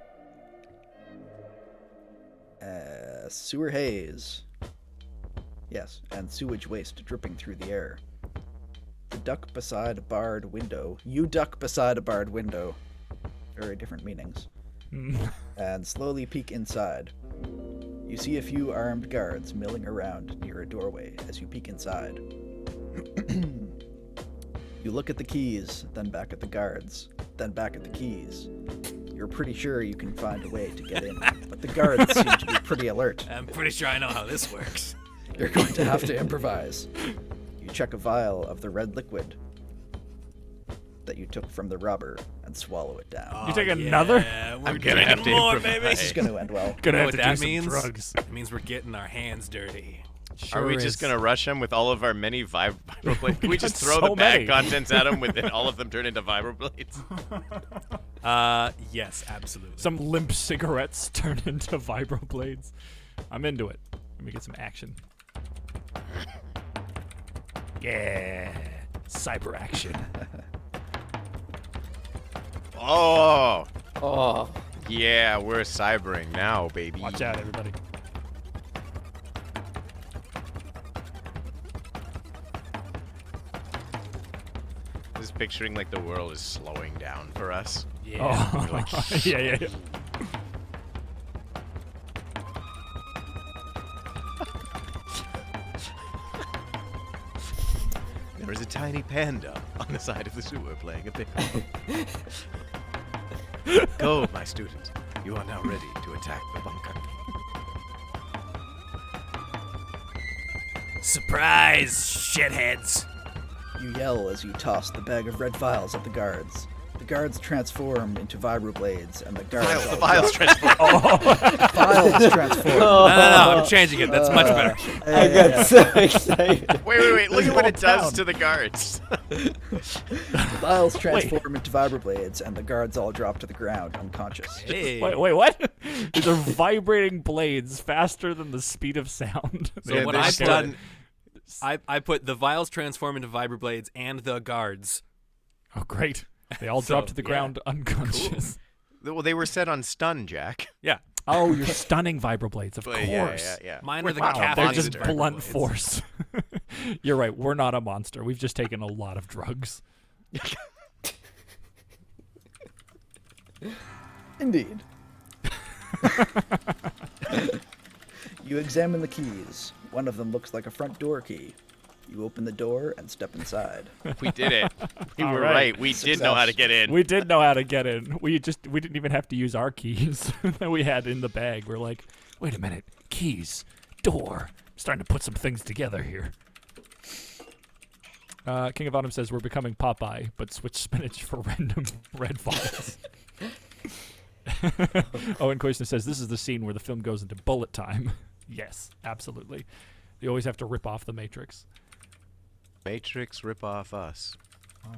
Sewer haze. Yes, and sewage waste dripping through the air. You duck beside a barred window. Very different meanings. And slowly peek inside. You see a few armed guards milling around near a doorway as you peek inside. You look at the keys, then back at the guards, then back at the keys. You're pretty sure you can find a way to get in, but the guards seem to be pretty alert. I'm pretty sure I know how this works. You're going to have to improvise. You check a vial of the red liquid that you took from the robber and swallow it down. You take another? Yeah, we're I'm gonna have to more, improvise. baby. This is going to end well. Gonna You know have what to that do means? some drugs. It means we're getting our hands dirty. Are we just going to rush them with all of our many vibroblades? Can we just throw so the bag many. contents at them with it, all of them turn into vibroblades? Yes, absolutely. Some limp cigarettes turn into vibroblades. I'm into it. Let me get some action. Yeah. Cyber action. Oh, Oh, yeah, we're cybering now, baby. Watch out, everybody. Just picturing like the world is slowing down for us. Yeah. Oh, We're like, yeah. There is a tiny panda on the side of the sewer playing a pickle. Go, my student. You are now ready to attack the bunker. Surprise, shitheads. You yell as you toss the bag of red vials at the guards. The guards transform into vibroblades, and the guards The all vials transform. vials transform. No, I'm changing it. That's much better. I got so excited. Wait. Look at what it does down. to the guards. The vials transform into vibroblades, and the guards all drop to the ground unconscious. Hey. Wait, what? These are vibrating blades faster than the speed of sound. So Yeah, what they're I've still- done, I put the vials transform into vibroblades and the guards. Oh, great. They all So, drop to the yeah. ground unconscious. Well, they were set on stun, Jack. Yeah. Oh, you're stunning vibroblades, of But course. yeah. Mine are the Wow, they're caffeinated just blunt vibroblades. force. You're right. We're not a monster. We've just taken a lot of drugs. Indeed. You examine the keys. One of them looks like a front door key. You open the door and step inside. We did it. We All were right. right. We did know how to get in. We did know how to get in. We didn't even have to use our keys that we had in the bag. We're like, wait a minute, keys, door. I'm starting to put some things together here. King of Autumn says we're becoming Popeye, but switch spinach for random red vials. Owen Koisner says this is the scene where the film goes into bullet time. Yes, absolutely. They always have to rip off the Matrix. Matrix rip off us. Oh.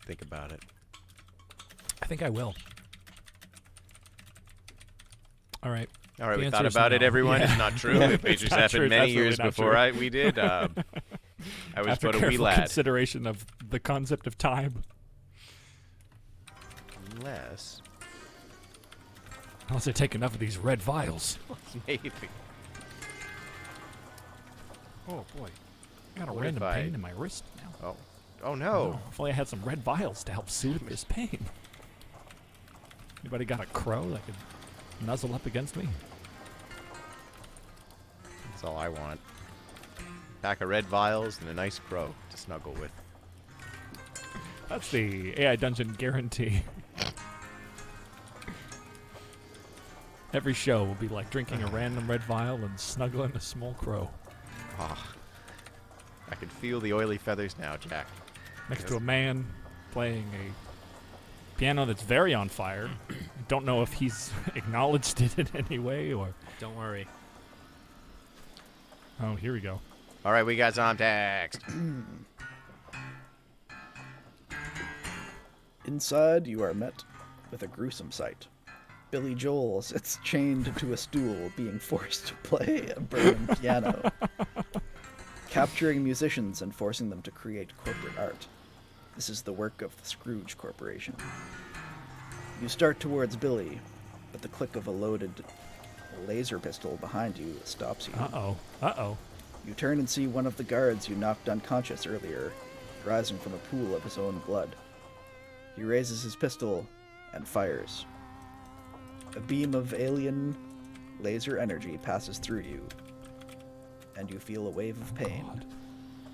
Think about it. I think I will. All right. All right, The we answer thought is about it, no. everyone. Yeah. It's not true. Yeah. The Matrix It's not happened true. It's many absolutely years not before true. we did. I was After but a careful wee lad. consideration of the concept of time. Unless, Unless I take enough of these red vials. maybe. Oh boy. I got a What random if I- pain in my wrist now. Oh no. Oh, if only I had some red vials to help soothe this pain. Anybody got a crow that could nuzzle up against me? That's all I want. Pack of red vials and a nice crow to snuggle with. That's the AI Dungeon guarantee. Every show will be like drinking a random red vial and snuggling a small crow Ah, I can feel the oily feathers now, Jack. next to a man playing a piano that's very on fire. Don't know if he's acknowledged it in any way or... Don't worry. Oh, here we go. All right, we got some text. Inside, you are met with a gruesome sight. Billy Joel sits chained to a stool, being forced to play a burning piano, capturing musicians and forcing them to create corporate art. This is the work of the Scrooge Corporation. You start towards Billy, but the click of a loaded laser pistol behind you stops you. Uh-oh. Uh-oh. You turn and see one of the guards you knocked unconscious earlier. rising from a pool of his own blood. He raises his pistol and fires. A beam of alien laser energy passes through you, and you feel a wave of pain.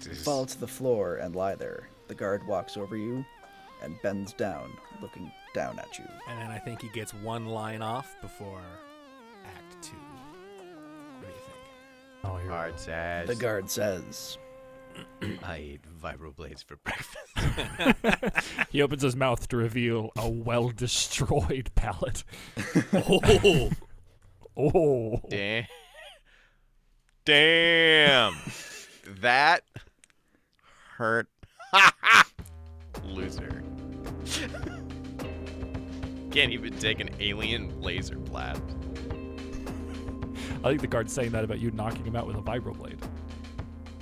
You fall to the floor and lie there. The guard walks over you and bends down, looking down at you. And then I think he gets one line off before Act 2. What do you think? Oh, here Guard says, The guard says, I ate vibroblades for breakfast. He opens his mouth to reveal a well-destroyed palate. Oh! Oh. Damn. That hurt. Loser. Can't even take an alien laser blast. I think the guard's saying that about you knocking him out with a vibroblade.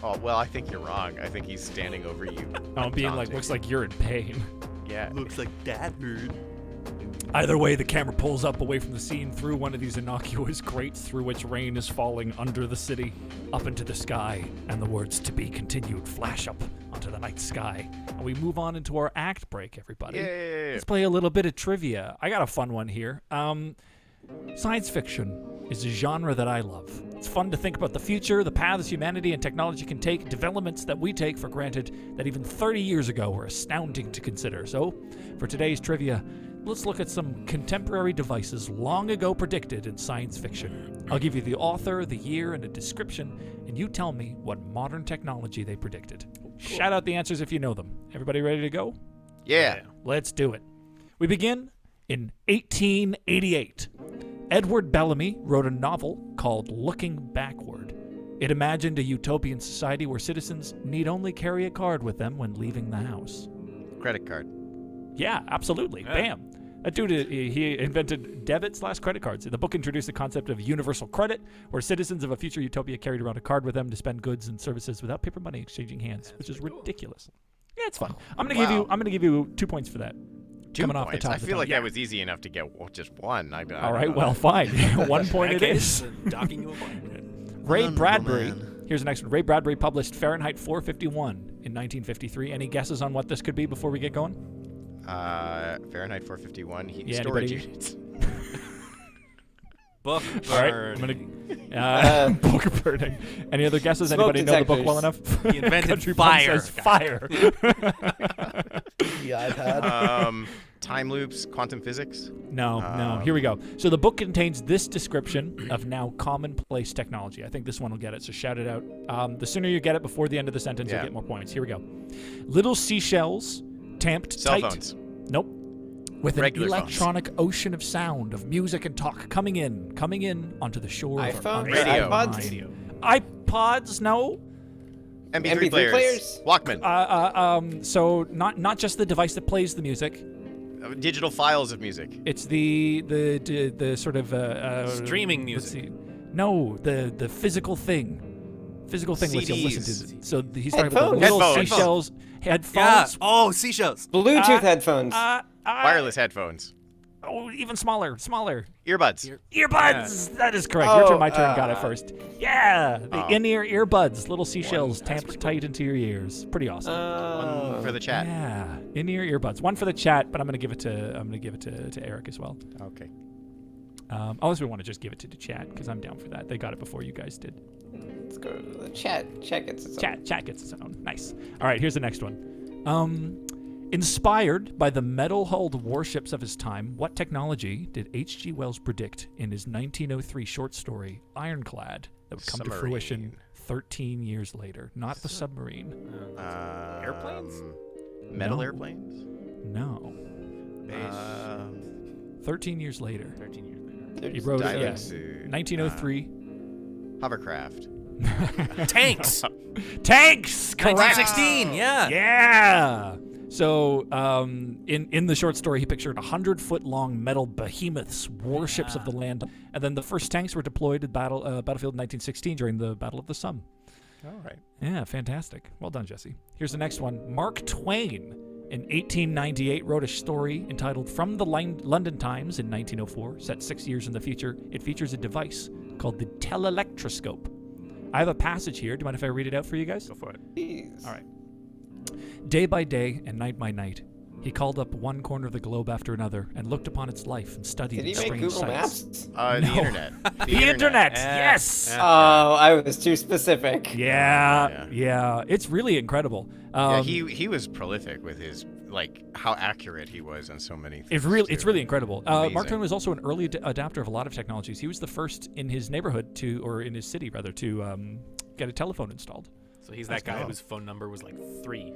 Oh, well, I think you're wrong. I think he's standing over you. Oh, being like, taunting. looks like you're in pain. Yeah. Looks like that hurt. Either way, the camera pulls up away from the scene through one of these innocuous grates through which rain is falling under the city, up into the sky, and the words "to be continued" flash up onto the night sky. And we move on into our act break, everybody. Yeah. Let's play a little bit of trivia. I got a fun one here. Science fiction is a genre that I love. It's fun to think about the future, the paths humanity and technology can take, developments that we take for granted that even 30 years ago were astounding to consider. So, for today's trivia, let's look at some contemporary devices long ago predicted in science fiction. I'll give you the author, the year, and a description, and you tell me what modern technology they predicted. Shout out the answers if you know them. Everybody ready to go? Yeah. Let's do it. We begin in 1888. Edward Bellamy wrote a novel called Looking Backward. It imagined a utopian society where citizens need only carry a card with them when leaving the house. Credit card. Yeah, absolutely. Yeah. Bam. That dude, he invented debit/credit cards. The book introduced the concept of universal credit, where citizens of a future utopia carried around a card with them to spend goods and services without paper money exchanging hands, which is ridiculous. Yeah, it's fun. I'm gonna give you 2 points for that. Coming off the top. I of the feel tongue. like Yeah. that was easy enough to get just one. I don't All right, know. well, fine. 1 point it is. Docking you a point. Ray Honorable Bradbury. man. Here's the next one. Ray Bradbury published Fahrenheit 451 in 1953. Any guesses on what this could be before we get going? Fahrenheit 451. Yeah, Storage anybody? units. Book All right, burn. I'm gonna book burning. Any other guesses? Smoke Anybody know the book well enough? He invented Country Pump fire. says fire. The iPad. Time loops, quantum physics. No. Here we go. So the book contains this description of now commonplace technology. I think this one will get it, so shout it out. The sooner you get it before the end of the sentence, Yeah. you'll get more points. Here we go. Little seashells tamped Cell tight. phones. Nope. With Regular an phones. electronic ocean of sound, of music and talk coming in onto the shore of iPhones? our Radio. iPods? iPods, no. MP3 MP3 players. Walkman. So not just the device that plays the music. Digital files of music. It's the sort of Streaming let's music. see. No, the physical thing. Physical thing lets you listen CDs. to. So he's talking about the Headphones. little Headphones. seashells, Yeah. headphones. Oh, seashells. Bluetooth headphones. Wireless headphones. Oh, even smaller. Earbuds. Earbuds. That is correct. Your Oh, turn. My turn. Got it first. Yeah, the Oh. in-ear earbuds, little seashells That's tamped tight into your ears. Pretty awesome. One for the chat. Yeah, in-ear earbuds. One for the chat, but I'm gonna give it to Eric as well. Okay. Unless we want to just give it to the chat, because I'm down for that. They got it before you guys did. Let's go to the chat. Chat gets its own. Chat gets its own. Nice. All right, here's the next one. Inspired by the metal-hulled warships of his time, what technology did H.G. Wells predict in his 1903 short story, Ironclad, that would come to fruition Submarine. 13 years later? Not the submarine. Airplanes? Metal No. airplanes? No. 13 years later. 13 years later. He wrote it, diving yes. suit. 1903. Hovercraft. Tanks. Tanks! Correct! 1916. Yeah. Yeah. So, in the short story, he pictured 100-foot-long metal behemoths, warships of the land, and then the first tanks were deployed at battlefield in 1916 during the Battle of the Somme. All right. Yeah, fantastic. Well done, Jesse. Here's the next one. Mark Twain, in 1898, wrote a story entitled "From the London Times" in 1904. Set 6 years in the future, it features a device called the telelectroscope. I have a passage here. Do you mind if I read it out for you guys? Go for it. Jeez. All right. Day by day and night by night, he called up one corner of the globe after another and looked upon its life and studied Did he its make strange Google sights. Maps? The internet. The internet, yes! Oh, I was too specific. Yeah. It's really incredible. He was prolific with his, like, how accurate he was on so many things. It's really incredible. Mark Amazing. Twain was also an early adapter of a lot of technologies. He was the first in his neighborhood or in his city rather, to get a telephone installed. So he's that guy whose phone number was like 3.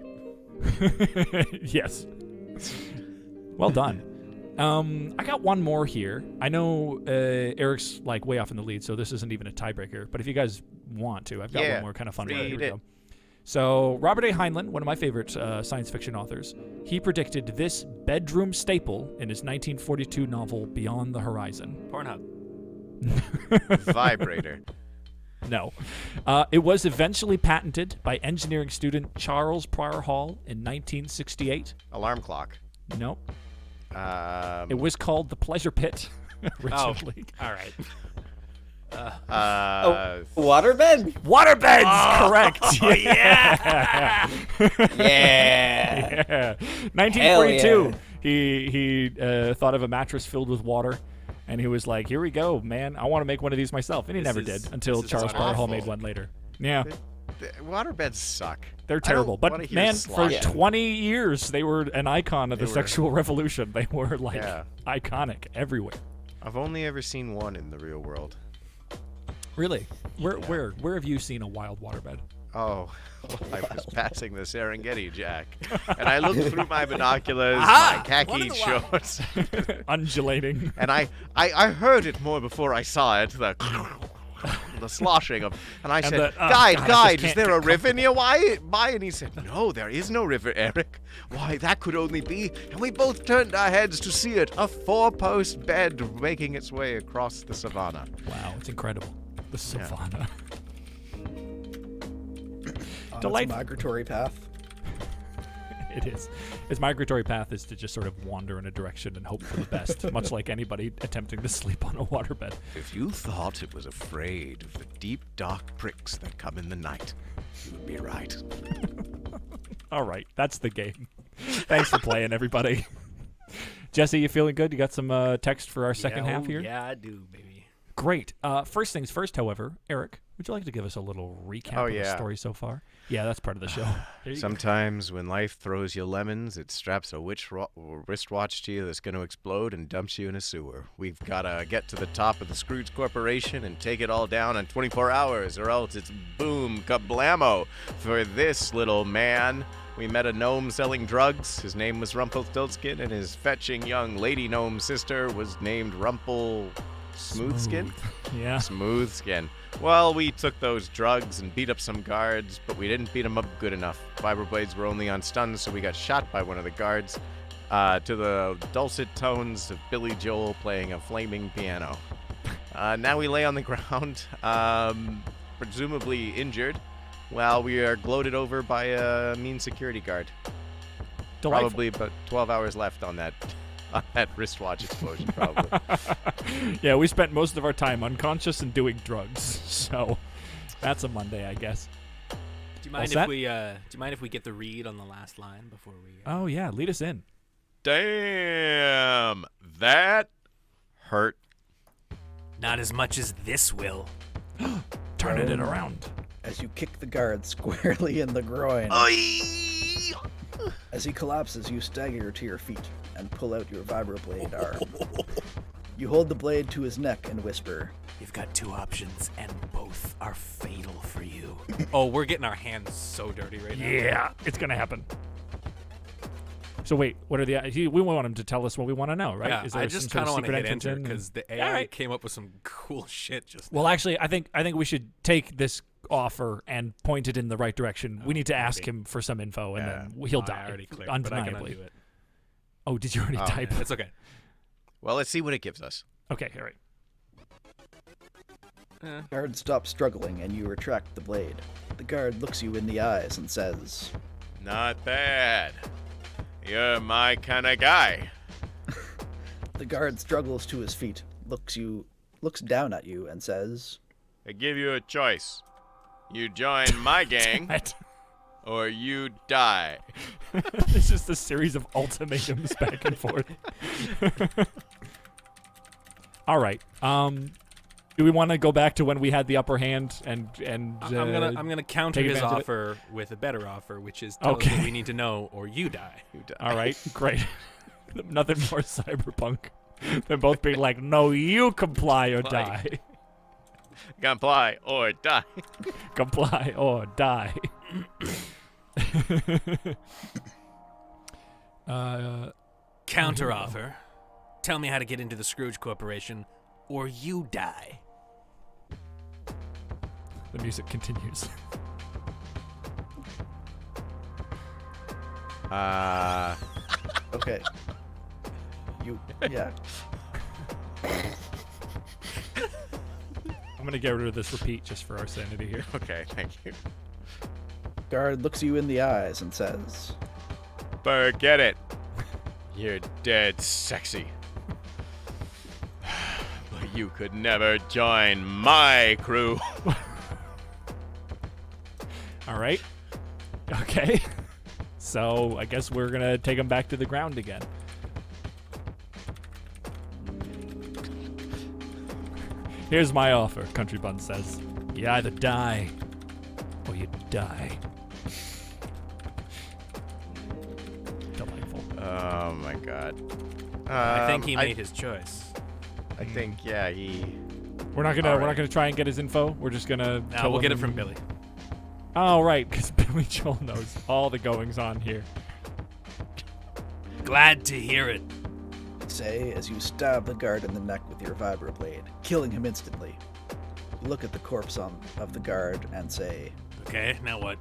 Yes. Well done. I got one more here. I know Eric's like way off in the lead, so this isn't even a tiebreaker. But if you guys want to, I've got one more kind of fun one. Here we go. So Robert A. Heinlein, one of my favorite science fiction authors, he predicted this bedroom staple in his 1942 novel Beyond the Horizon. Pornhub. Vibrator. No. It was eventually patented by engineering student Charles Prior Hall in 1968. Alarm clock. No. It was called the Pleasure Pit originally. All right. Waterbed? Waterbeds, correct. Oh, yeah. Yeah. 1942. He thought of a mattress filled with water, and he was like, "Here we go, man! I want to make one of these myself." And he never did until Charles Prior Hall made one later. Yeah, Waterbeds suck. they're terrible. I don't But wanna hear man, for slosh. 20 years, they were an icon of the sexual revolution. They were like iconic everywhere. I've only ever seen one in the real world. Really? Where have you seen a wild waterbed? Oh, I was passing the Serengeti, Jack, and I looked through my binoculars, my khaki shorts, Undulating. and I heard it more before I saw it. The sloshing of, and I said, "Guide, is there a river nearby?" And he said, "No, there is no river, Eric. Why, that could only be." And we both turned our heads to see it, a 4-post bed making its way across the savannah. Wow, it's incredible. The savannah. It's a Delightful. migratory path. It is. Its migratory path is to just sort of wander in a direction and hope for the best, much like anybody attempting to sleep on a waterbed. If you thought it was afraid of the deep, dark pricks that come in the night, you would be right. All right, that's the game. Thanks for playing, everybody. Jesse, you feeling good? You got some text for our second half here? Yeah, I do, baby. Great. First things first, however, Eric, would you like to give us a little recap of the story so far? Yeah, that's part of the show. There you go. Sometimes when life throws you lemons, it straps a wristwatch to you that's going to explode and dumps you in a sewer. We've got to get to the top of the Scrooge Corporation and take it all down in 24 hours, or else it's boom, kablamo for this little man. We met a gnome selling drugs. His name was Rumpelstiltskin, and his fetching young lady gnome sister was named Smoothskin? Yeah. Smoothskin. Well, we took those drugs and beat up some guards, but we didn't beat them up good enough. Vibroblades were only on stun, so we got shot by one of the guards to the dulcet tones of Billy Joel playing a flaming piano. Now we lay on the ground, presumably injured, while we are gloated over by a mean security guard. Delightful. Probably about 12 hours left on that wristwatch explosion, probably. Yeah, we spent most of our time unconscious and doing drugs, so that's a Monday, I guess. Do you mind if we get the read on the last line before we? Oh yeah, lead us in. Damn, that hurt. Not as much as this will. Turning it around. As you kick the guard squarely in the groin. Oy! As he collapses, you stagger to your feet and pull out your vibroblade arm. You hold the blade to his neck and whisper, You've got 2 options, and both are fatal for you. Oh, we're getting our hands so dirty right now. Yeah, it's gonna happen. So wait, what are we want him to tell us what we want to know, right? Yeah, Is there I just some kind of sort want to secret hit enter entrance in? because the AI came up with some cool shit just now. Well, actually, I think we should take this offer and point it in the right direction. We need to ask him for some info, and then he'll die. I already clicked, but I can undeniably. undo it. Oh, did you already type? It's okay. Well, let's see what it gives us. Okay, all right. The guard stops struggling and you retract the blade. The guard looks you in the eyes and says, Not bad. You're my kind of guy. The guard struggles to his feet, looks down at you and says, I give you a choice. You join my gang, or you die. It's just a series of ultimatums back and forth. All right. Do we want to go back to when we had the upper hand and I'm gonna counter take his advantage of it? offer with a better offer, which is tell us what we need to know, or you die. All right, great. Nothing more cyberpunk than both being like, no, you comply or die. Comply or die. Comply or die. Counter offer. Tell me how to get into the Scrooge Corporation, or you die. The music continues. Okay. Yeah. I'm gonna get rid of this repeat just for our sanity here. Okay, thank you. Guard looks you in the eyes and says, Forget it. You're dead sexy. But you could never join my crew. All right. Okay. So I guess we're gonna take him back to the ground again. Here's my offer, Country Bun says. You either die or you die. Delightful. Oh my god. I think he made his choice. I think, yeah, he... We're not gonna try and get his info. We're just gonna. No, we'll get it from Billy. Oh right, because Billy Joel knows all the goings on here. Glad to hear it. say as you stab the guard in the neck with your vibroblade, killing him instantly. You look at the corpse of the guard and say, Okay, now what?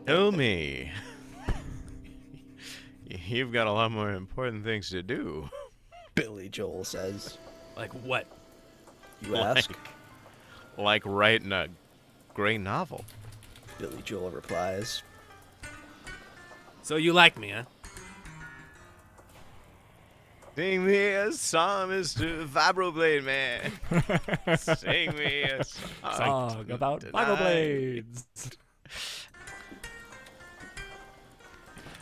Tell me. You've got a lot more important things to do. Billy Joel says. Like what? You ask? Like writing a great novel. Billy Joel replies. So you like me, huh? Sing me a song, Mr. Vibroblade Man. Sing me a Song about vibroblades.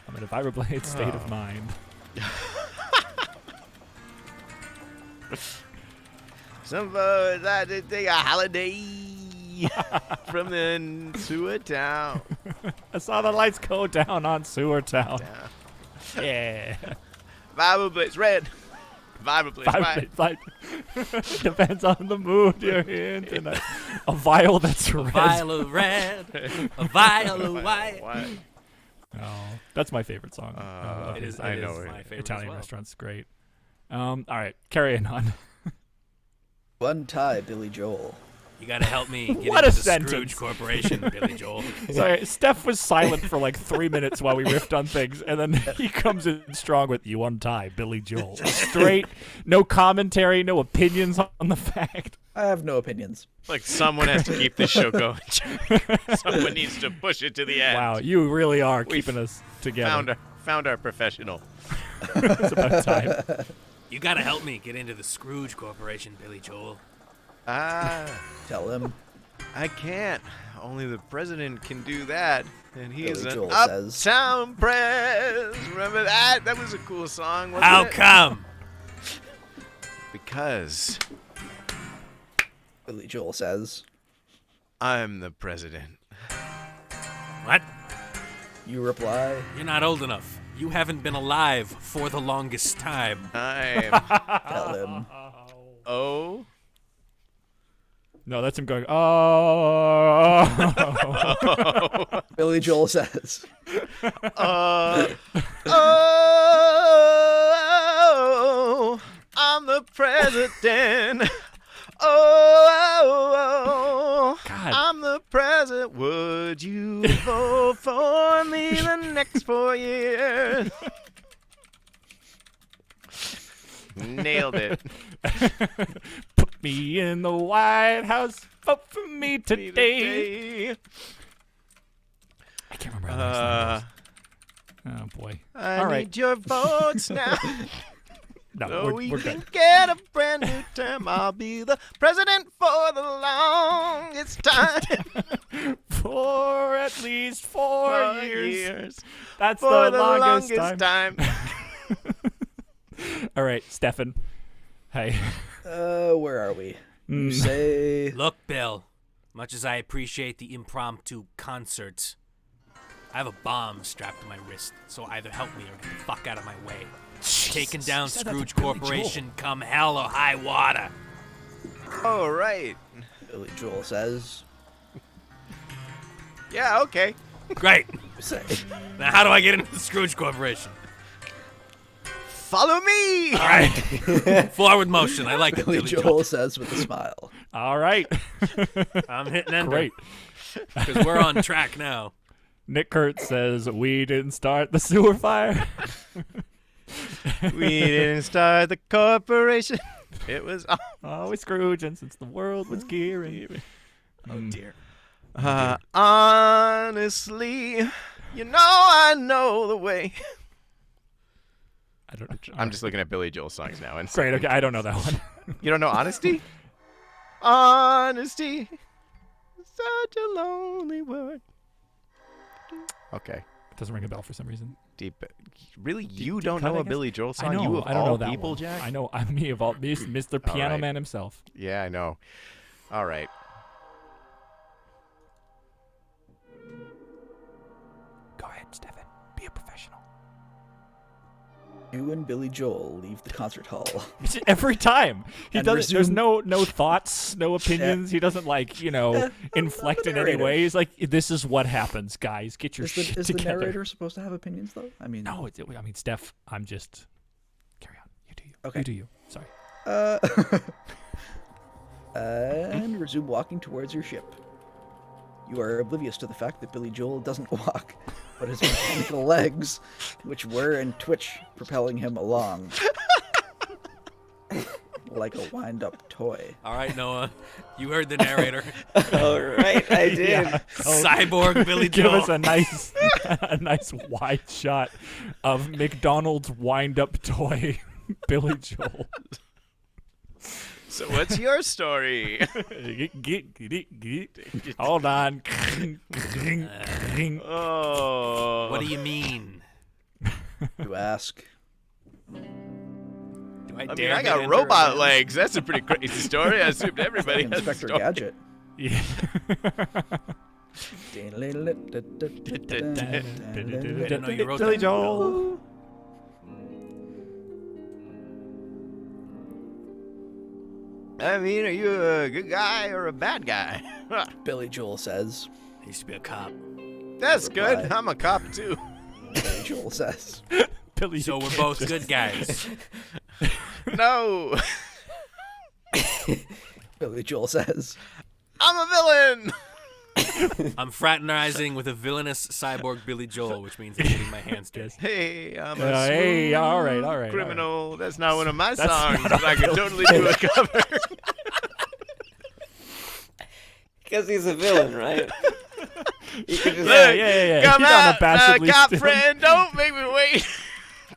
I'm in a vibroblade state of mind. Some folks like to take a holiday from the sewer town. I saw the lights go down on Sewer Town. Yeah. Vibroblades red. Vibroblades white. Depends on the mood you're in tonight. A vial that's red. A vial of red, a vial of white. Oh, that's my favorite song. It is I know my favorite Italian as well. restaurant's great. All right, carrying on. Untie Billy Joel. You gotta help me get What into a the sentence. Scrooge Corporation, Billy Joel. Sorry, Steph was silent for like 3 minutes while we riffed on things, and then he comes in strong with "You untie Billy Joel." Straight, no commentary, no opinions on the fact. I have no opinions. Like someone has to keep this show going. Someone needs to push it to the end. Wow, you really are keeping us together. Found our professional. It's about time. You gotta help me get into the Scrooge Corporation, Billy Joel. Tell him. I can't. Only the president can do that. And he's Billy an Joel says. uptown press. Remember that? That was a cool song, wasn't How it? come? Because Billy Joel says. I'm the president. What? You reply. You're not old enough. You haven't been alive for the longest time. I'm Tell him. oh. No, that's him going, oh. Billy Joel says. Oh, I'm the president. Oh, God. I'm the president. Would you vote for me the next 4 years? Nailed it. Put me in the White House. Vote for me today. I can't remember how the next line goes. Oh, boy. I All right. need your votes now. No, we we're can good. get a brand new term. I'll be the president for the longest time. For at least 4 years. That's For the longest time. All right, Stefan. Hey. Where are we? You say... Look, Bill, much as I appreciate the impromptu concerts, I have a bomb strapped to my wrist, so either help me or get the fuck out of my way. Taking down said that to Scrooge Billy Corporation come hell or high water. Oh, right. Billy Joel says. Yeah, okay. Great. You say. Now how do I get into the Scrooge Corporation? Follow me. All right. Forward motion. I like it, Billy Billy Joel says with a smile. All right. I'm hitting enter. Great. Because we're on track now. Nick Kurtz says, we didn't start the sewer fire. We didn't start the corporation. It was Always Scrooge, and since the world was gearing. Oh, dear. honestly, you know I know the way. I don't know. I'm just looking at Billy Joel songs now. And Great, okay, I don't know that one. You don't know Honesty? Honesty, such a lonely word. Okay. It doesn't ring a bell for some reason. Deep. Really? You deep don't cut, know I a guess? Billy Joel song? I know. You of I don't all know that people, one. Jack? I know. I'm me of all Mr. Piano right. Man himself. Yeah, I know. All right. Go ahead, Stefan. Be a professional. You and Billy Joel leave the concert hall. Every time he And doesn't. There's resume- no thoughts, no opinions. He doesn't inflect in any narrator. way. He's like, this is what happens, guys. Get your shit Is the together. narrator supposed to have opinions, though? I mean, No, I mean, Steph. I'm just. Carry on. You do you. Okay. You do you. Sorry. And resume walking towards your ship. You are oblivious to the fact that Billy Joel doesn't walk, but his mechanical legs, which whir and twitch, propelling him along. Like a wind-up toy. All right, Noah. You heard the narrator. All right, I did. Yeah. Cyborg Billy Give Joel. us a nice wide shot of McDonald's wind-up toy, Billy Joel. So what's your story? Hold on. Oh. What do you mean? You ask. Do I mean, dare I get got into robot revenge? legs. That's a pretty crazy story. I assumed everybody has a Inspector story. Gadget. Yeah. Didn't know you wrote Billy that. Joel. I mean, are you a good guy or a bad guy? Billy Joel says. I used to be a cop. That's good. Reply. I'm a cop too. Billy Joel says. Billy. So we're both good guys. No, Billy Joel says. I'm a villain. I'm fraternizing with a villainous cyborg Billy Joel, which means I'm getting my hands dirty. Hey, I'm a Hey, smooth all right. criminal. That's not one of my That's songs, not but I could totally do a cover. Because he's a villain, right? You could just Yeah. Come He's out, unabashedly cop still- friend. Don't make me wait.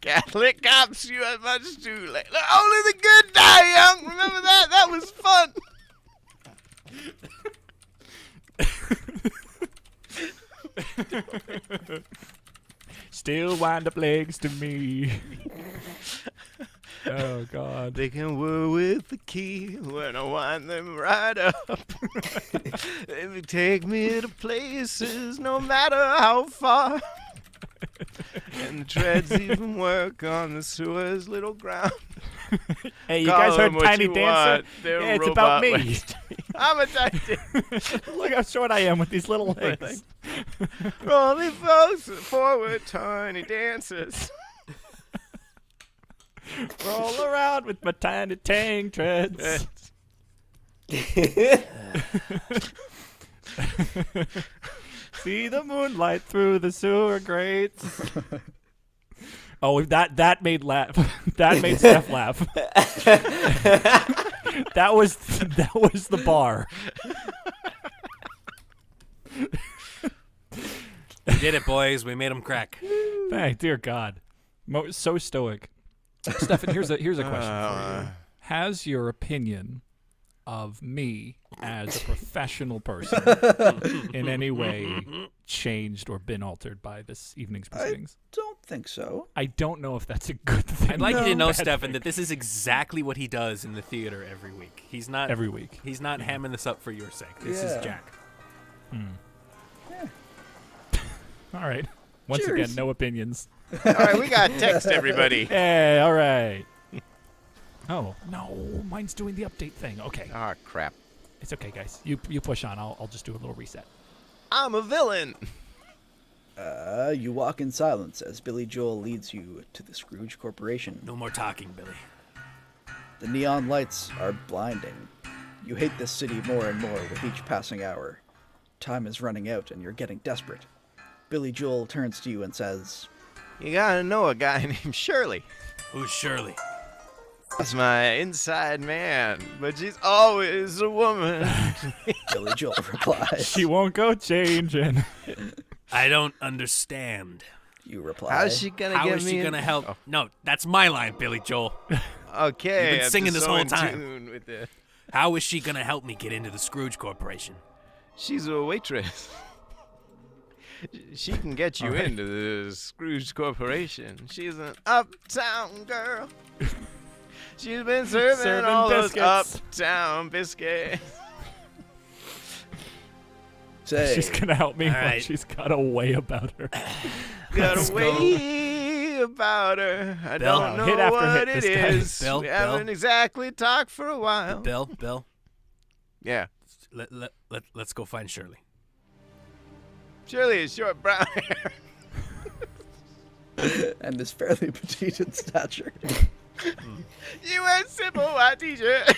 Catholic cops, you are much too late. Look, only the good die young. Remember that? That was fun. Still wind up legs to me. Oh God. They can whir with the key when I wind them right up. They will take me to places no matter how far. And the treads even work on the sewer's little ground. Hey, you Call guys heard them what Tiny you Dancer? want, they're Yeah, it's about robot me. legs. I'm a tiny dancer. Look how short I am with these little legs. Only folks forward tiny dancers. Roll around with my tiny tang treads. See the moonlight through the sewer grates. Oh, that made laugh. That made Steph laugh. That was the bar. We did it, boys. We made them crack. Thank dear God. So stoic. Stefan, here's a question for you. Has your opinion of me as a professional person in any way changed or been altered by this evening's proceedings? I don't think so. I don't know if that's a good thing. I'd like you to know, bad Stefan, thing. that this is exactly what he does in the theater every week. He's not Every week. He's not hamming this up for your sake. This is Jack. All right. Once Cheers. again, no opinions. All right, we got text, everybody. Hey, all right. Oh, no. Mine's doing the update thing. Okay. Ah, crap. It's okay, guys. You push on. I'll just do a little reset. I'm a villain. You walk in silence as Billy Joel leads you to the Scrooge Corporation. No more talking, Billy. The neon lights are blinding. You hate this city more and more with each passing hour. Time is running out and you're getting desperate. Billy Joel turns to you and says, You gotta know a guy named Shirley. Who's Shirley? That's my inside man, but she's always a woman. Billy Joel replies. She won't go changing. I don't understand. You reply. How's she gonna How get is me she in- gonna help? Oh, No, that's my line, Billy Joel. okay, You've been I'm singing just this so whole in time. tune with the- How is she gonna help me get into the Scrooge Corporation? She's a waitress. She can get you All right. into the Scrooge Corporation. She's an uptown girl. She's been serving all biscuits. those uptown biscuits. Say, She's going to help me. All but right. She's got a way about her. Got Let's a go. way about her. I Bill. don't know Hit after what hit it this guy. is. Bill, We Bill. haven't exactly talked for a while. Bill, Yeah. let's go find Shirley. Shirley is short brown hair. and is fairly petite in stature. You wear a simple white t-shirt.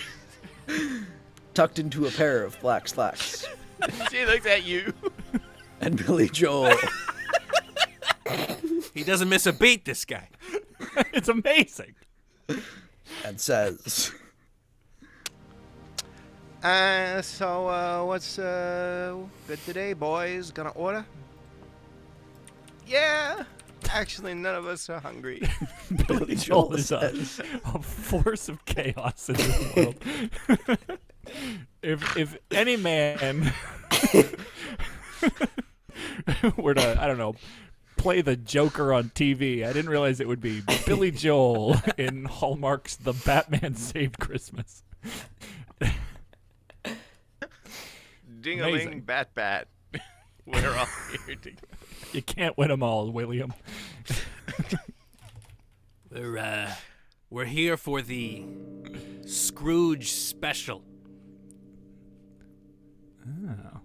Tucked into a pair of black slacks. She looks at you. And Billy Joel He doesn't miss a beat, this guy. It's amazing. and says, So what's good today, boys? Gonna order? Yeah. Actually, none of us are hungry. Billy Joel Joel is a says, force of chaos in this world. if any man were to, I don't know, play the Joker on TV, I didn't realize it would be Billy Joel in Hallmark's The Batman Saved Christmas. Ding-a-ling, Amazing. bat. We're all here together. You can't win them all, William. We're here for the Scrooge special. Oh.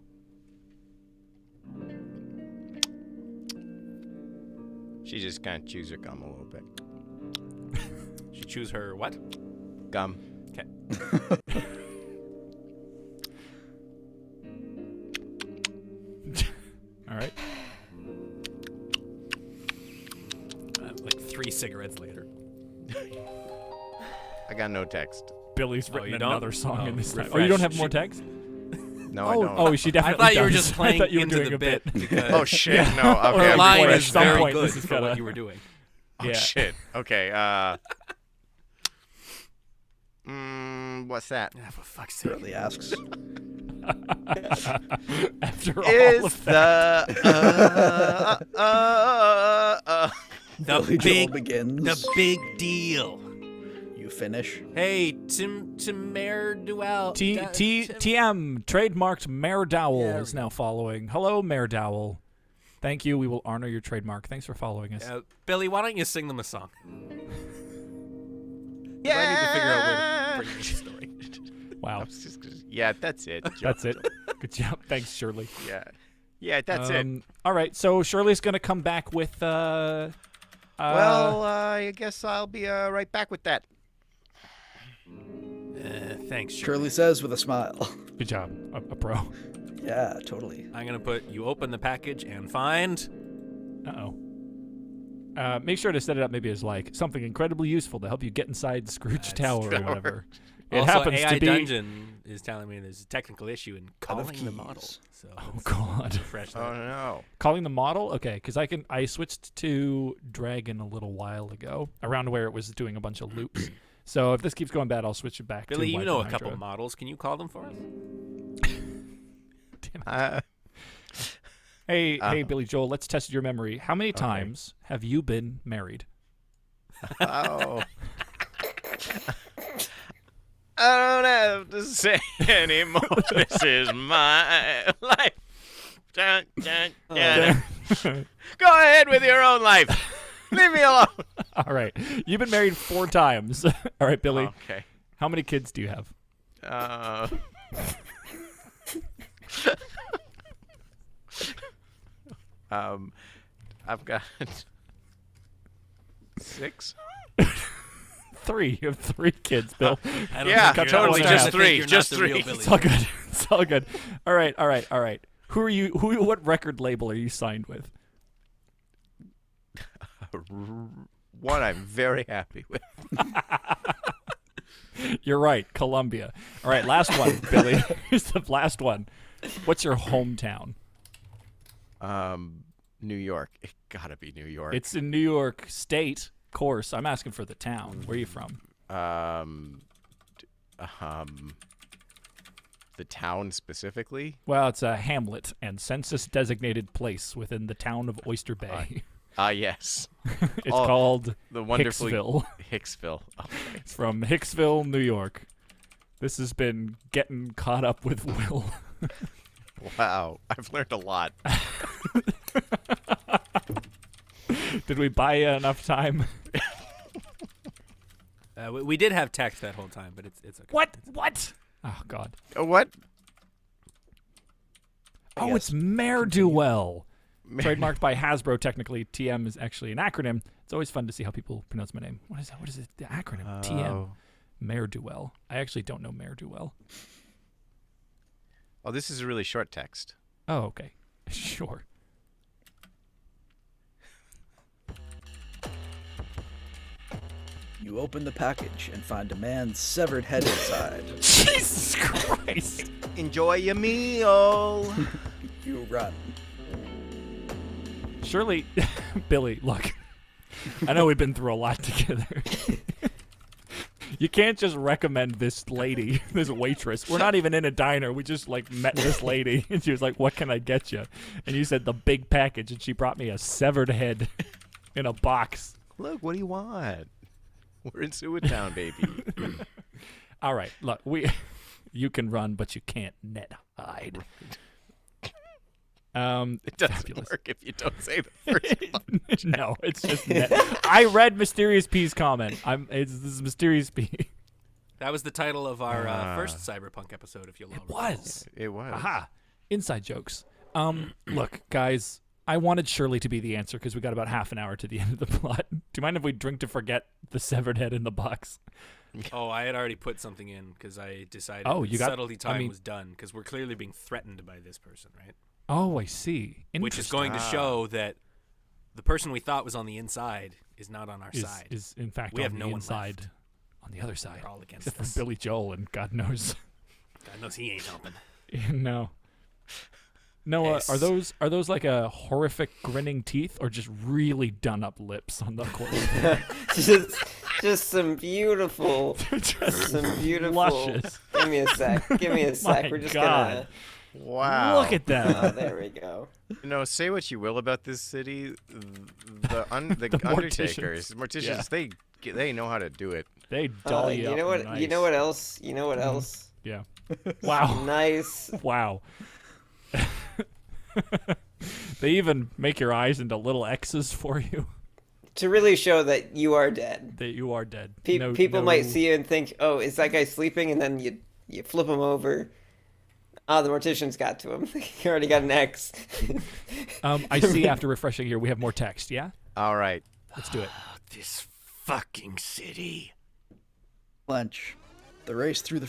She just kind of chews her gum a little bit. She choose her what? Gum. Okay. All right. Like 3 cigarettes later. I got no text. Billy's Oh, written you don't? another song Oh, in this time. refresh. Oh, you don't have more She- text? No, I don't. Oh, she I definitely thought you were does. just playing I thought you were into doing the a bit. because Oh, shit. Yeah. No. Or Okay. a I'm line line recording. is at some very point, good this is for gotta- what you were doing. Oh, Yeah. shit. Okay. What's that? Ah, for fuck's sake. Billy asks, After all Is of that. The Billy Joel big, begins. the big deal. You finish. Hey, Tim Mayor Duell. TM, trademarked Mayor Dowell, Yeah, is now following. Hello, Mayor Dowell. Thank you. We will honor your trademark. Thanks for following us. Billy, why don't you sing them a song? Yeah. I need to figure out where to bring this story. Wow. Yeah, that's it. That's it. Good job. Thanks, Shirley. Yeah, that's it. All right. So Shirley's going to come back with. Well, I guess I'll be right back with that. Thanks, Shirley. Shirley says with a smile. Good job. A pro. Yeah, totally. I'm going to put, you open the package and find... Uh-oh. Make sure to set it up maybe as like something incredibly useful to help you get inside Scrooge Tower or whatever. It also, happens AI to be. Dungeon is telling me there's a technical issue in Out of calling the keys. model. So Oh let's God. refresh that. Oh no. Calling the model? Okay, because I switched to Dragon a little while ago, around where it was doing a bunch of loops. So if this keeps going bad, I'll switch it back Billy, to you Wipe know a and couple Hydra. models. Can you call them for us? Hey, Billy Joel, let's test your memory. How many times have you been married? Oh. I don't have to say anymore. This is my life. Dun, dun, dun. Go ahead with your own life. Leave me alone. All right. You've been married 4 times. All right, Billy. Okay. How many kids do you have? I've got 6. 3. You have 3 kids, Bill. I don't Yeah, think you're totally, not- just I think 3, you're just not the real 3. Billy. It's all good. It's all good. All right. Who are you? What record label are you signed with? One I'm very happy with. You're right, Columbia. All right, last one, Billy. Here's the last one. What's your hometown? New York. It gotta be New York. It's in New York State, of course. I'm asking for the town. Where are you from? The town specifically. Well, it's a hamlet and census-designated place within the town of Oyster Bay. Yes. It's called the wonderfully Hicksville. Hicksville. Okay. It's from Hicksville, New York. This has been getting caught up with Will. Wow, I've learned a lot. Did we buy you enough time? We did have text that whole time, but it's okay. What? Oh, God. What? Oh, it's Ne'er-do-well. Trademarked by Hasbro, technically. TM is actually an acronym. It's always fun to see how people pronounce my name. What is that? What is it? The acronym? TM. Ne'er-do-well. I actually don't know Ne'er-do-well. Oh, this is a really short text. Oh, okay. Sure. You open the package and find a man's severed head inside. Jesus Christ. Enjoy your meal. You run. Surely, Billy, look. I know we've been through a lot together. You can't just recommend this lady, this waitress. We're not even in a diner. We just met this lady, and she was like, "What can I get you?" And you said the big package, and she brought me a severed head in a box. Look, what do you want? We're in Sewatown, baby. All right, look, you can run, but you can't net hide. It doesn't fabulous. work if you don't say the first one. No, it's just net. I read Mysterious P's comment. This is Mysterious P. That was the title of our first Cyberpunk episode, if you'll It recall. was. It was. Aha. Inside jokes. Look, guys, I wanted Shirley to be the answer because we got about half an hour to the end of the plot. Do you mind if we drink to forget the severed head in the box? Oh, I had already put something in because I decided you got- subtlety time I mean- was done because we're clearly being threatened by this person, right? Oh, I see. Which is going to show that the person we thought was on the inside is not on our side. Is in fact We on have the no one inside, left. on the other side. They're all against Except us. for Billy Joel, and God knows. God knows he ain't helping. No. Noah, Yes. are those like a horrific grinning teeth or just really done up lips on the corner? just some beautiful, luscious. Give me a sec. My We're just God. Wow. Look at gonna. Oh, them. there we go. You know, say what you will about this city, the undertakers, morticians, they know how to do it. They doll you You up know what? nice. You know what else? You know what else? Yeah. Wow. Nice. Wow. They even make your eyes into little X's for you. To really show that you are dead. That you are dead. People might see you and think, "Oh, is that guy sleeping?" And then you flip him over. Ah, the mortician's got to him. He already got an X. I see after refreshing here we have more text, yeah? All right. Let's do it. This fucking city. Lunch. You race through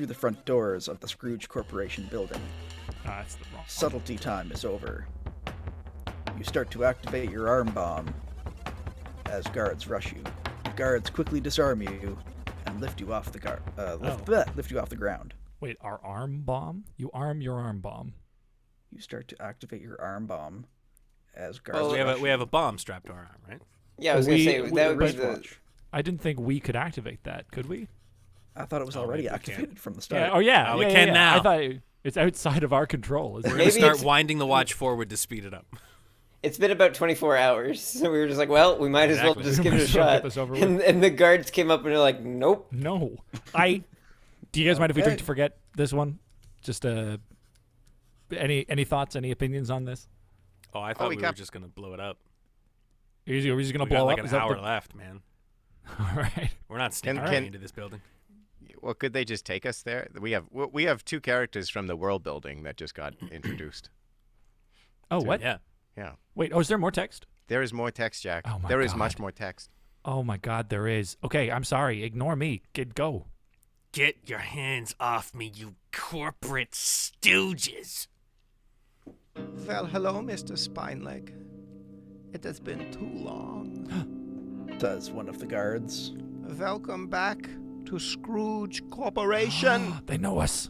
the front doors of the Scrooge Corporation building. That's the wrong one. Subtlety time is over. You start to activate your arm bomb as guards rush you. Guards quickly disarm you and and lift you off the lift you off the ground. Wait, our arm bomb? You arm your arm bomb. You start to activate your arm bomb as guards. Well, we have a bomb strapped to our arm, right? Yeah, I was gonna say that would be the. I didn't think we could activate that. Could we? I thought it was already activated from the start. Yeah. Oh yeah. We yeah, can yeah. now. I thought it's outside of our control. Isn't We're it? gonna start it's- winding the watch forward to speed it up. It's been about 24 hours, so we were just like, well, we might as well Exactly. just give Might it a as well get shot. this over with. And the guards came up and they're like, nope. No. Do you guys mind if we drink to forget this one? Just any thoughts, any opinions on this? Oh, I thought we were just gonna blow it up. Are we just gonna We blow got like up? an Is that hour the- left, man. All right. We're not sneaking Can- into this building. Well, could they just take us there? We have 2 characters from the world building that just got introduced. Oh, what? Yeah. Yeah. Wait. Oh, is there more text? There is more text, Jack. Oh my There is God. much more text. Oh my God, there is. Okay, I'm sorry. Ignore me. Go. Get your hands off me, you corporate stooges. Well, hello, Mr. Spineleg. It has been too long. Says one of the guards. Welcome back to Scrooge Corporation. They know us.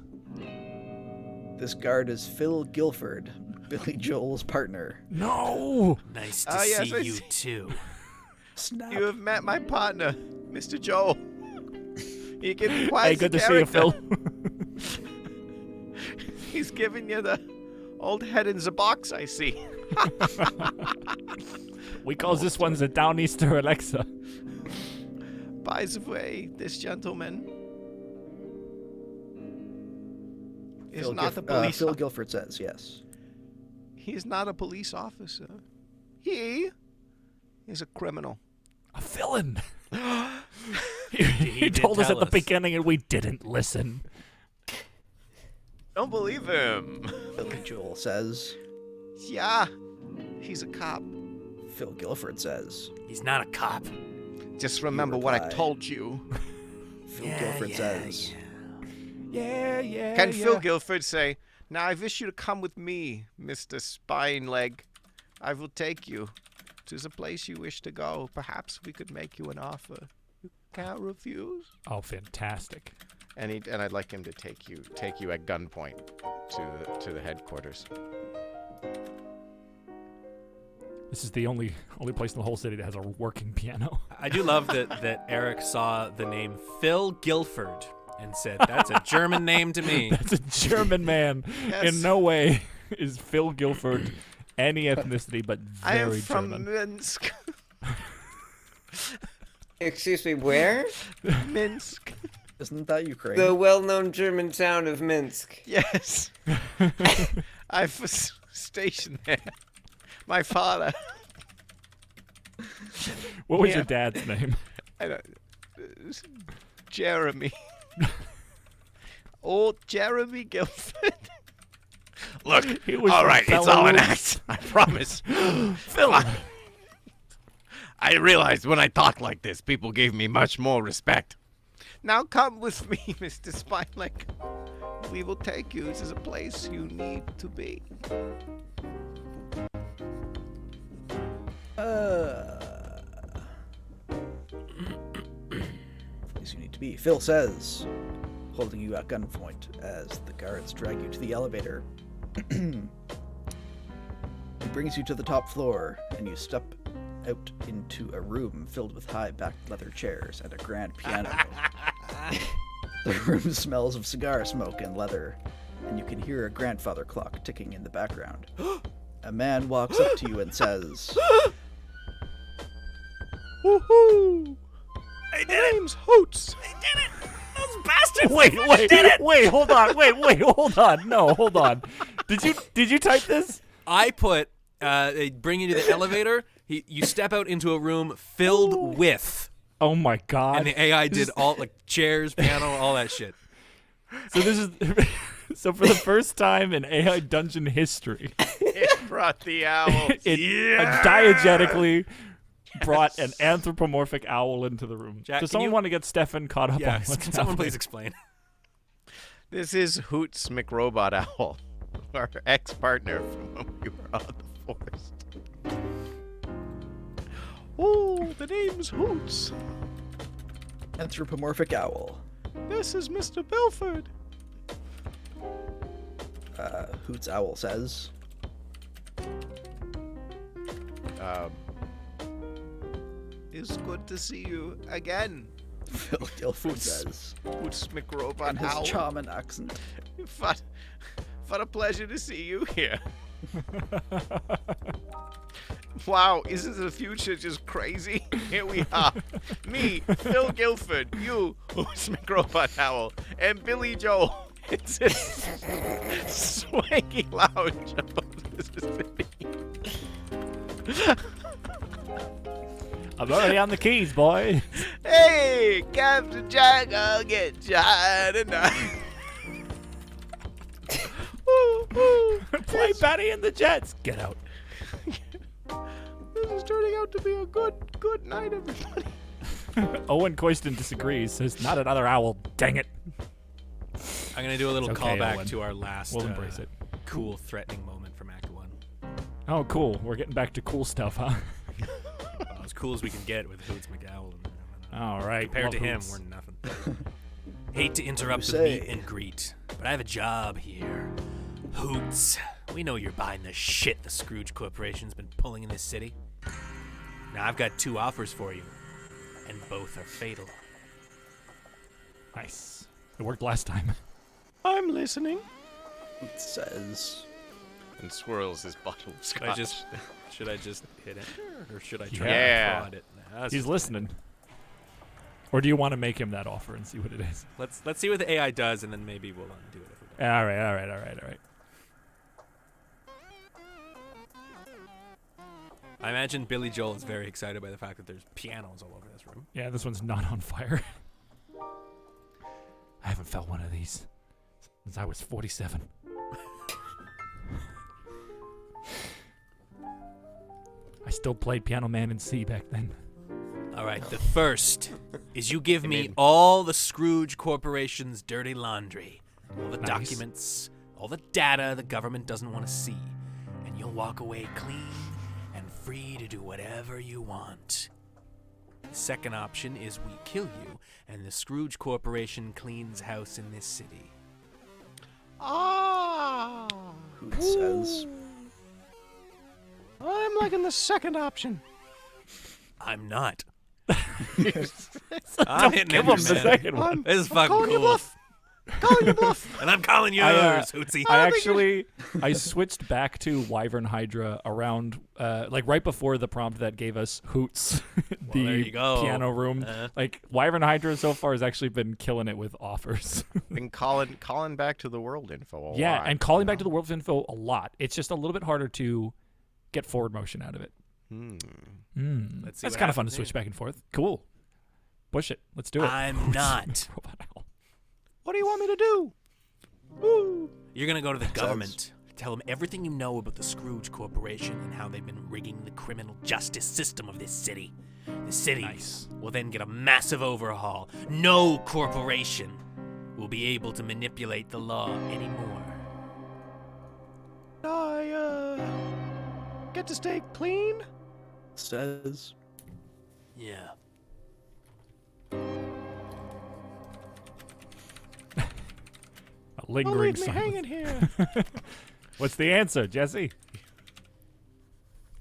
This guard is Phil Guilford, Billy Joel's partner. No. Nice to Ah, yes, see I you see. too. Snap. You have met my partner, Mr. Joel. He can be quite Hey, good to see you, Phil. He's giving you the old head in the box, I see. We calls this one the Downeaster Alexa. By the way, this gentleman is not a police Phil Guilford says yes. He is not a police officer. He is a criminal. A villain. He He did told us tell at the us. beginning and we didn't listen. Don't believe him. Billy Joel says. Yeah, he's a cop. Phil Guilford says. He's not a cop. Just remember what I reply. told you. Phil Guilford says. Yeah. Can Phil Guilford say, "Now I wish you to come with me, Mr. Spineleg. I will take you to the place you wish to go. Perhaps we could make you an offer you can't refuse." Oh, fantastic. And I'd like him to take you at gunpoint to the headquarters. This is the only place in the whole city that has a working piano. I do love that Eric saw the name Phil Guilford and said, "That's a German name to me." That's a German man. Yes. In no way is Phil Guilford any ethnicity, but I am very from German. Minsk. Excuse me, where? Minsk. Isn't that Ukraine? The well-known German town of Minsk. Yes. I was stationed there. My father. What was Yeah. your dad's name? I don't, Jeremy. Old Jeremy Guilford. Look, He was all from right, it's all an Belarus. act. I promise. Phil. I realized when I talked like this, people gave me much more respect. Now come with me, Mr. Spineleg. We will take you to the place you need to be. Place you need to be. Phil says, holding you at gunpoint as the guards drag you to the elevator. He brings you to the top floor, and you step out into a room filled with high-backed leather chairs and a grand piano. The room smells of cigar smoke and leather, and you can hear a grandfather clock ticking in the background. A man walks up to you and says, Woohoo! I did My it! name's Hoots. I did it! Those bastards! Wait, hold on. No, hold on. Did you type this? I put, they bring you to the elevator. You step out into a room filled with, Oh my God. and the AI did all, like, chairs, piano, all that shit. So this is so for the first time in AI dungeon history, It brought the owl. it diegetically brought an anthropomorphic owl into the room. Jack, Does can someone you- want to get Stefan caught up Yeah, on what's can someone happening? please explain? This is Hoots McRobot Owl, our ex-partner from when we were on the forest. Oh, the name's Hoots. Anthropomorphic owl. This is Mr. Belford. Hoots owl says. It's good to see you again. Phil Guilford says. Hoots McRobot In his Owl. charming accent. What a pleasure to see you here. Wow, isn't the future just crazy? Here we are. Me, Phil Guilford, you, Hoots McRobot Owl, and Billy Joel. It's a swanky lounge above Mississippi. I'm already on the keys, boy. Hey, Captain Jack, I'll get you high tonight. Play Betty and the Jets. Get out. This is turning out to be a good night, everybody. Owen Coyston disagrees. Says not another owl. Dang it. I'm gonna do a little It's okay, callback Owen. to our last We'll embrace it. cool, threatening moment from Act 1. Oh, cool. We're getting back to cool stuff, huh? Well, as cool as we can get with Hoots McOwl. All right. Compared love to him, Hoots. we're nothing. Hate to interrupt the say? meet and greet, but I have a job here. Hoots, we know you're buying the shit the Scrooge Corporation's been pulling in this city. Now I've got 2 offers for you, and both are fatal. Nice. It worked last time. I'm listening. Hoots says. And swirls his bottle of Should I just hit it, or should I try Yeah. to prod it? Nah, that's He's just- listening. Or do you want to make him that offer and see what it is? Let's see what the AI does, and then maybe we'll undo it. If we don't. All right. I imagine Billy Joel is very excited by the fact that there's pianos all over this room. Yeah, this one's not on fire. I haven't felt one of these since I was 47. I still played Piano Man in C back then. All right, the first is you give me all the Scrooge Corporation's dirty laundry, all the Nice. documents, all the data the government doesn't want to see, and you'll walk away clean and free to do whatever you want. The second option is we kill you, and the Scrooge Corporation cleans house in this city. Ah. Hoots says. I'm liking the second option. I'm not. Don't I'm hitting give every him the man. second one. This is fucking Calling your cool. bluff. Calling your bluff. And I'm calling yours, Hootsie. I switched back to Wyvern Hydra around, like right before the prompt that gave us Hoots, the there you go. piano room. Like Wyvern Hydra so far has actually been killing it with offers. Been calling back to the world info a lot. Yeah, and calling back to the world info a lot. It's just a little bit harder to get forward motion out of it. Let's see That's what kind of fun to happens switch here. back and forth. Cool. Push it. Let's do it. I'm not. What do you want me to do? Woo. You're gonna go to the government, tell them everything you know about the Scrooge Corporation and how they've been rigging the criminal justice system of this city. The city Nice. will then get a massive overhaul. No corporation will be able to manipulate the law anymore. I get to stay clean. Says. Yeah. A lingering Leave me silence. hanging here. What's the answer, Jesse?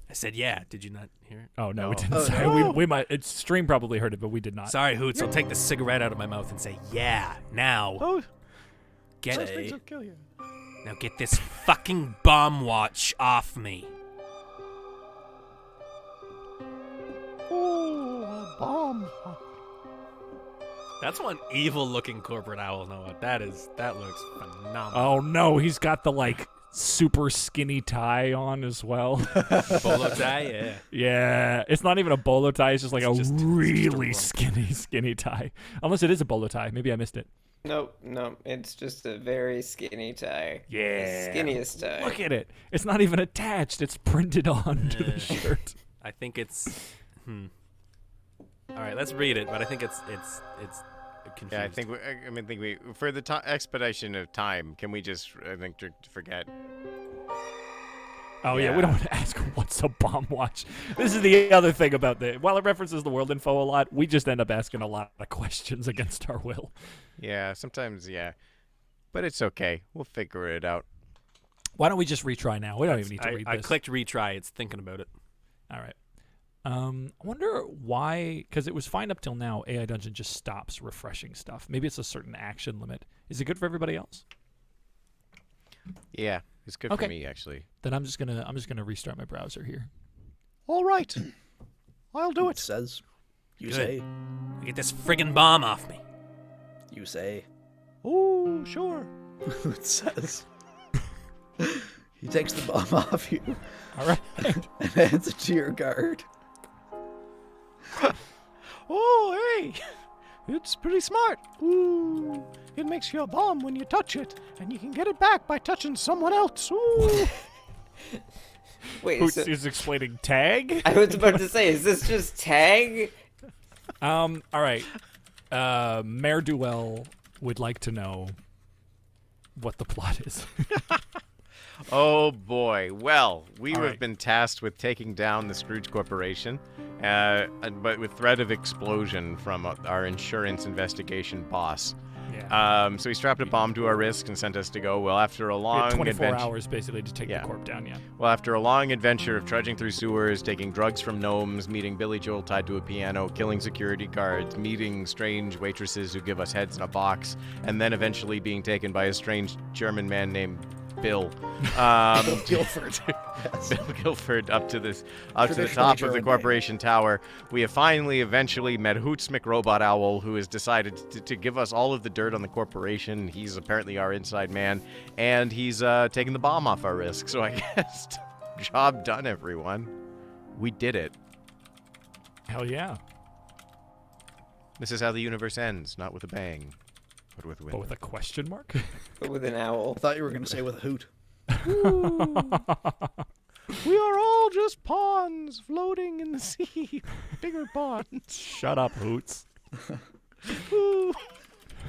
I said yeah. Did you not hear it? Oh no, we No. didn't. Oh, Sorry. no. We might. It's stream probably heard it, but we did not. Sorry, Hoots. I'll take the cigarette out of my mouth and say yeah. Now Oh, get those things will kill you. Now get this fucking bomb watch off me. Oh, a bomb. That's one evil-looking corporate owl, Noah. That looks phenomenal. Oh no, he's got the like super skinny tie on as well. Bolo tie, yeah. Yeah, it's not even a bolo tie. It's just like It's a just a really lump. skinny tie. Unless it is a bolo tie. Maybe I missed it. Nope, it's just a very skinny tie. Yeah. The skinniest tie. Look at it. It's not even attached. It's printed onto the shirt. I think it's. All right, let's read it. But I think it's confused. Yeah, I think we for the expedition of time. Can we just forget? Oh, yeah, we don't want to ask what's a bomb watch. This is the other thing about while it references the world info a lot, we just end up asking a lot of questions against our will. Yeah, sometimes, yeah. But it's okay. We'll figure it out. Why don't we just retry now? We don't even need to read this. I clicked retry. It's thinking about it. All right. I wonder why, because it was fine up till now, AI Dungeon just stops refreshing stuff. Maybe it's a certain action limit. Is it good for everybody else? Yeah, it's good for me, actually. Then I'm just gonna restart my browser here. All right. I'll do It says. You Good. say. Get this friggin' bomb off me. You say. Oh, sure. It says. He takes the bomb off you All right. and hands it to your guard. Oh, hey. It's pretty smart. Ooh. It makes you a bomb when you touch it, and you can get it back by touching someone else. Ooh. Wait, Who's so, is explaining tag? I was about to say, is this just tag? All right. Mayor Duell would like to know what the plot is. Oh, boy. Well, we All have right. been tasked with taking down the Scrooge Corporation, but with threat of explosion from our insurance investigation boss. Yeah. So he strapped a bomb to our wrist and sent us to go. Well, after a We long had 24 adventure. hours basically to take Yeah. the corp down. Yeah. Well, after a long adventure of trudging through sewers, taking drugs from gnomes, meeting Billy Joel tied to a piano, killing security guards, meeting strange waitresses who give us heads in a box, and then eventually being taken by a strange German man named Bill. Bill Guilford. Yes. Bill Guilford up to the Traditionally top of the German corporation tower. We have eventually met Hoots McRobot Owl, who has decided to give us all of the dirt on the corporation. He's apparently our inside man, and he's taking the bomb off our wrist. So I guess job done, everyone. We did it. Hell yeah. This is how the universe ends, not with a bang, but with a But win. with a question mark? But with an owl. I thought you were going to say with a hoot. We are all just pawns floating in the sea. Bigger pawns. Shut up, Hoots.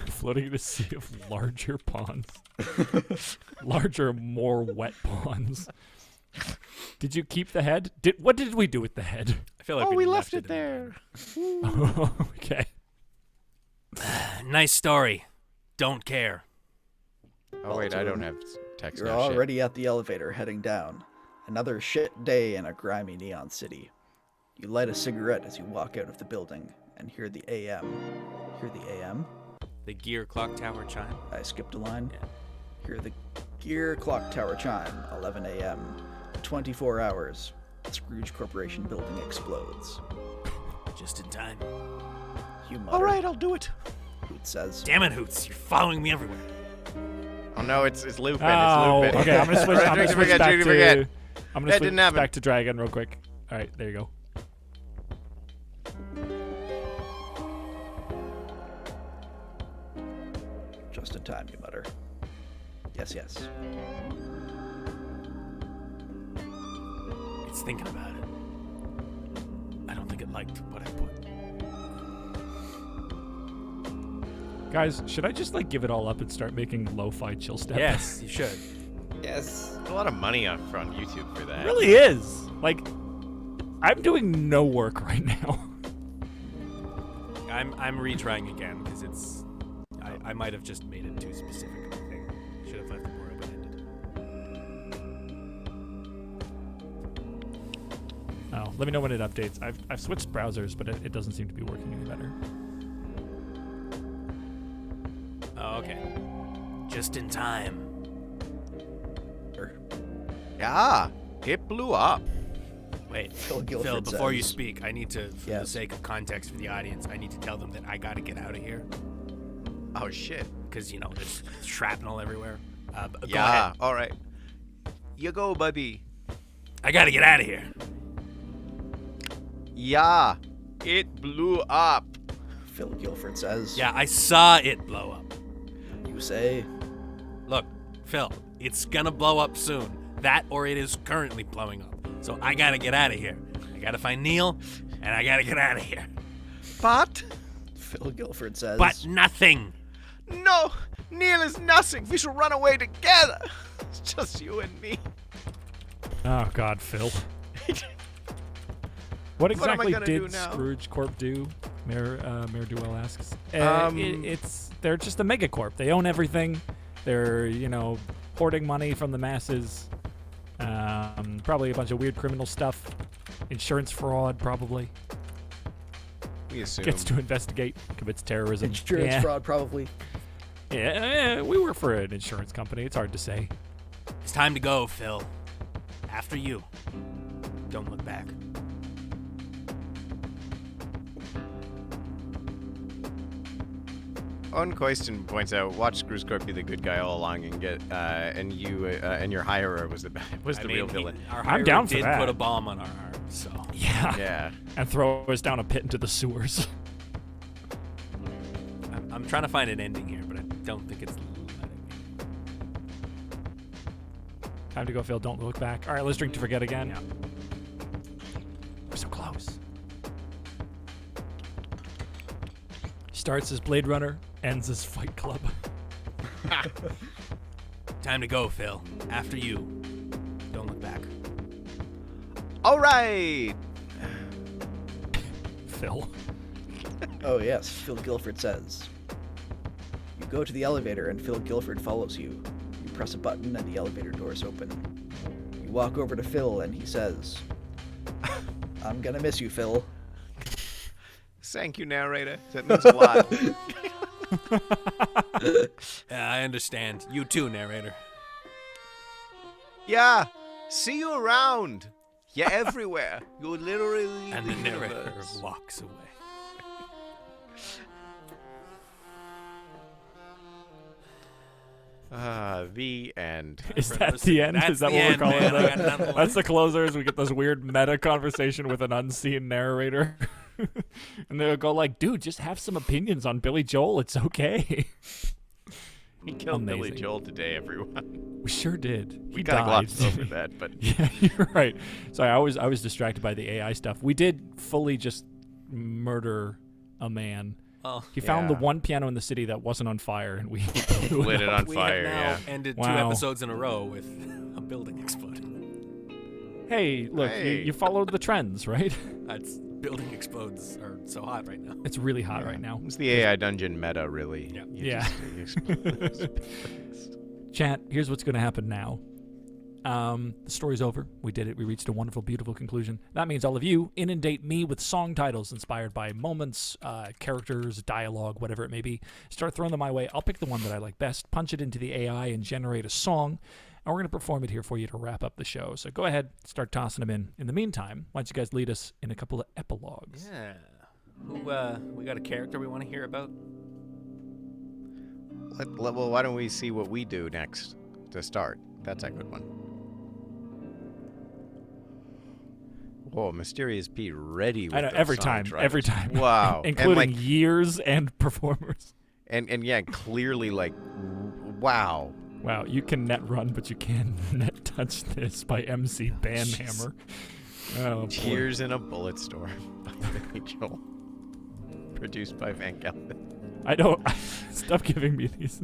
Floating in a sea of larger ponds. Larger, more wet ponds. Did you keep the head? What did we do with the head? I feel like Oh, we left it it there. Okay. Nice story. Don't care. Oh, wait, I don't have text You're now. Shit. already at the elevator heading down. Another shit day in a grimy neon city. You light a cigarette as you walk out of the building and hear the AM. Hear the AM? The gear clock tower chime. I skipped a line. Yeah. Hear the gear clock tower chime. 11 a.m. 24 hours. The Scrooge Corporation building explodes. Just in time. You mutter. All right, I'll do it. Hoot says. Damn it, Hoots. You're following me everywhere. Oh, no, it's Lupin. Oh, It's Lupin. okay. I'm gonna switch. I'm gonna switch back to. I'm gonna That switch didn't happen. back to Dragon real quick. All right, there you go. Just in time, you mutter. Yes, yes. It's thinking about it. I don't think it liked what I put. Guys, should I just give it all up and start making Lo-Fi Chillstep? Yes, you should. Yes. There's a lot of money up on YouTube for that. It really is. I'm doing no work right now. I'm retrying again because it's. I might have just made it too specific of a thing. Should have left it more open-ended. Oh, let me know when it updates. I've switched browsers, but it doesn't seem to be working any better. Oh, okay. Just in time. Yeah, it blew up. Wait, Phil Phil, Guilford before you says- speak, I need to, for the Yes. sake of context for the audience, I need to tell them that I gotta get out of here Oh, shit. because there's shrapnel everywhere. Go Yeah, ahead. all right. You go, buddy. I gotta get out of here. Yeah, it blew up. Phil Guilford says. Yeah, I saw it blow up. You say. Look, Phil, it's gonna blow up soon. That or it is currently blowing up. So I gotta get out of here. I gotta find Neil, and I gotta get out of here. But Phil Guilford says. But nothing. no, Neil is nothing. We should run away together. It's just you and me. Oh God, Phil. What exactly gonna did do now? Scrooge Corp do? Mayor Duell asks. They're just a megacorp. They own everything. They're hoarding money from the masses. Probably a bunch of weird criminal stuff. Insurance fraud, probably. We assume. Gets to investigate, commits terrorism. Insurance fraud, probably. Yeah, we work for an insurance company. It's hard to say. It's time to go, Phil. After you. Don't look back. Unquestion points out, watch Scrooge Corp be the good guy all along and get and your hirer was the real villain. I'm down for that. Did put a bomb on our arms, so Yeah. Yeah. And throw us down a pit into the sewers. I'm trying to find an ending here, but I don't think it's letting me. Time to go, Phil. Don't look back. All right, let's drink to forget again. Yeah. We're so close. Starts as Blade Runner, ends as Fight Club. Time to go, Phil. After you. Don't look back. All right. Phil. Oh yes, Phil Guilford says. You go to the elevator and Phil Guilford follows you. You press a button and the elevator doors open. You walk over to Phil and he says, I'm gonna miss you, Phil. Thank you, narrator. That means a lot. Yeah, I understand. You too, narrator. Yeah. See you around. You're everywhere. You're literally And the narrator universe. walks away. The end. Is that the end? That's Is that the what end, we're calling man. I it? got nothing That's left. the closers. We get this weird meta conversation with an unseen narrator. And they'll go like, dude, just have some opinions on Billy Joel. It's okay. We killed Billy Amazing. Joel today, everyone. We sure did. We He kind of died. glossed over that, but Yeah, you're right. Sorry, I was distracted by the AI stuff. We did fully just murder a man. Oh, He found the Yeah. one piano in the city that wasn't on fire, and we lit it on we fire. have now Yeah. ended 2 Wow. episodes in a row with a building exploding. Hey, look, Hey. You followed the trends, right? That's building explodes are so hot right now. It's really hot right now. It's the AI dungeon meta, really. Yeah. You Yeah. just explode. Chat, here's what's going to happen now. The story's over. We did it. We reached a wonderful, beautiful conclusion. That means all of you inundate me with song titles inspired by moments, characters, dialogue, whatever it may be. Start throwing them my way. I'll pick the one that I like best, punch it into the AI, and generate a song. And we're going to perform it here for you to wrap up the show. So go ahead, start tossing them in. In the meantime, why don't you guys lead us in a couple of epilogues? Yeah. We got a character we want to hear about? Well, why don't we see what we do next to start? That's a good one. Whoa, Mysterious Pete ready with I know, those every song time, drivers. every time. Wow. Including and years and performers. yeah, clearly like, wow. Wow, you can net run, but you can't net touch this by MC Banhammer. Oh, boy. Tears in a Bullet Storm by Billy Joel. Produced by Van Gelder. I don't. Stop giving me these.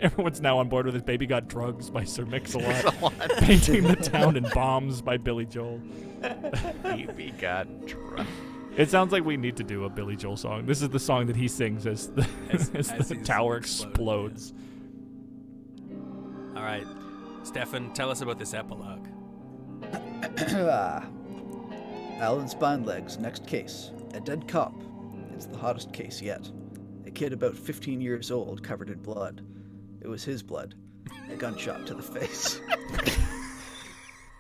Everyone's now on board with his Baby Got Drugs by Sir Mix-a-Lot. Painting the Town in Bombs by Billy Joel. Baby got drunk. It sounds like we need to do a Billy Joel song. This is the song that he sings as the, as the he's tower exploding, explodes. All right. Stefan, tell us about this epilogue. Alan Spineleg's next case. A dead cop. It's the hottest case yet. A kid about 15 years old covered in blood. It was his blood. A gunshot to the face.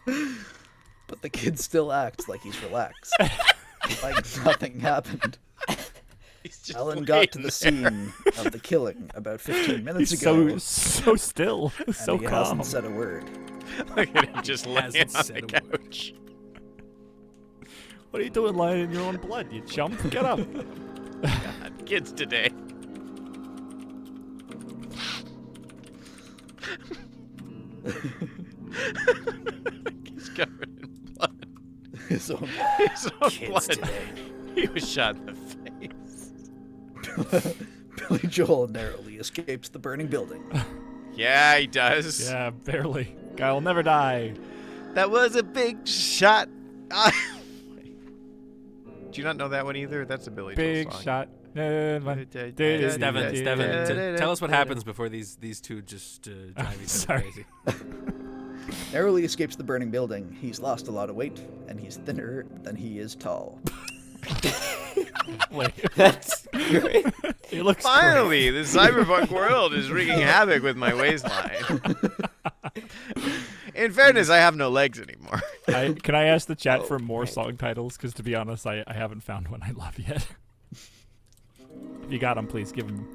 But the kid still acts like he's relaxed. Like nothing happened. He's just Alan got to waiting the scene of the killing about 15 minutes He's ago. so still, and so he calm. hasn't said a word. Look at him just laying hasn't on said the a word. couch. What are you doing lying in your own blood, you chump? Get up. God, kids today. He's covered in blood. His own His own Kids blood. today. He was shot in the face. Billy Joel narrowly escapes the burning building. Yeah, he does. Yeah, barely. I'll never die. That was a big shot. Do you not know that one either? That's a Billy Joel Big song. shot. Stefan, tell us what happens before these two just drive each other crazy. Narrowly escapes the burning building. He's lost a lot of weight, and he's thinner than he is tall. Wait. That's great. It looks Finally, the cyberpunk world is wreaking havoc with my waistline. In fairness, I have no legs anymore. Can I ask the chat for Oh, more right. song titles? Because to be honest, I haven't found one I love yet. If you got them, please give them.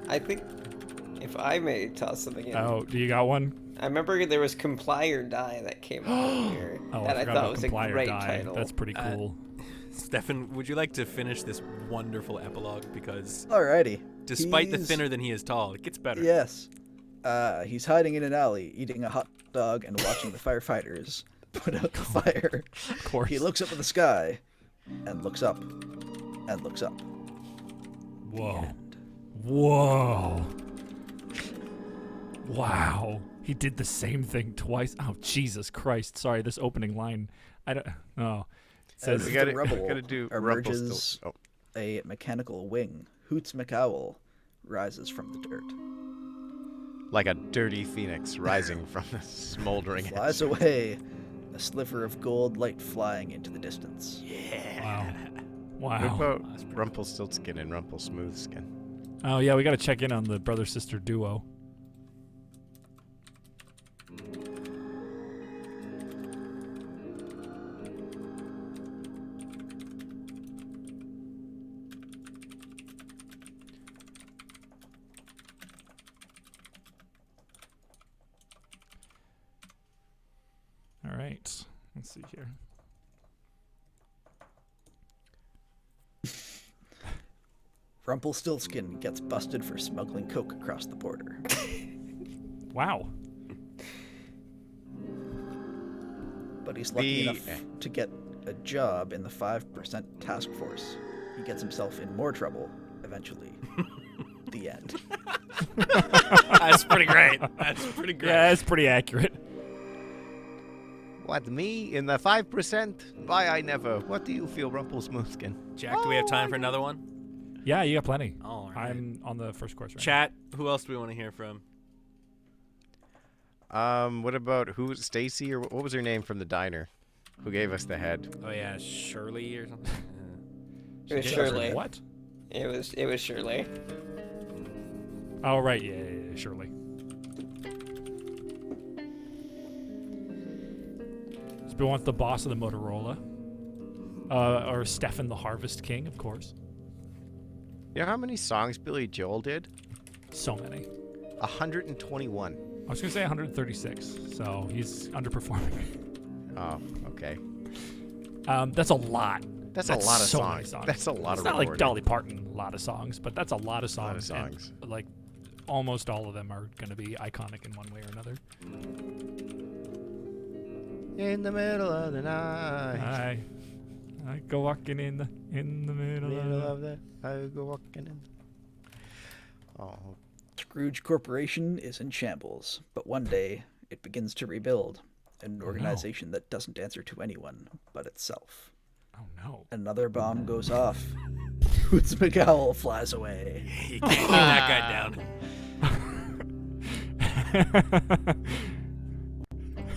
I think if I may toss something in. Oh, do you got one? I remember there was Comply or Die that came out here Oh, that I I forgot thought about was a Comply or great Die. title. That's pretty cool. Stefan, would you like to finish this wonderful epilogue? Because Alrighty. despite the He's- thinner than he is tall, it gets better. Yes. He's hiding in an alley, eating a hot dog and watching the firefighters put out the fire. Of course. He looks up at the sky, and looks up, and looks up. Whoa. Whoa. Wow. He did the same thing twice. Oh, Jesus Christ. Sorry, this opening line. I don't. Oh. It says, As We the gotta- rubble gotta do emerges, Rumpelstil- a mechanical wing, Hoots McOwl, rises from the dirt. Like a dirty phoenix rising from the smoldering Flies away, a sliver of gold light flying into the distance. wow. What Wow. about Rumpelstiltskin and Rumpelsmoothskin? Oh, yeah, we got to check in on the brother-sister duo. All right. Let's see here. Rumpelstiltskin gets busted for smuggling coke across the border. Wow. But he's lucky The- enough to get a job in the 5% task force. He gets himself in more trouble, eventually. The end. That's pretty great. That's pretty great. Yeah, it's pretty accurate. What, me? In the 5%? Why, I never. What do you feel, Rumpelsmoothskin? Jack, do we have time for another one? Yeah, you got plenty. All right. I'm on the first course right Chat, who else do we want to hear from? What about Stacy, or what was her name from the diner? Who gave us the head? Oh yeah, Shirley or something. It was now. Shirley. What? It was Shirley. Oh, right. Yeah, surely. So we want the boss of the Motorola. Or Stefan the Harvest King, of course. You know how many songs Billy Joel did? So many. 121. I was going to say 136, so he's underperforming. Oh, okay. That's a lot. That's a lot of so many songs. That's a lot it's of not like recording. Dolly Parton, a lot of songs, but that's a lot of A lot of songs. songs. And, like, almost all of them are going to be iconic in one way or another. In the middle of the night. I go walking in the middle Middle of of the I go walking in. Oh, Scrooge Corporation is in shambles, but one day it begins to rebuild. An organization that doesn't answer to anyone but itself. Oh no. Another bomb goes off. Hoots McOwl flies away. You can't keep that guy down.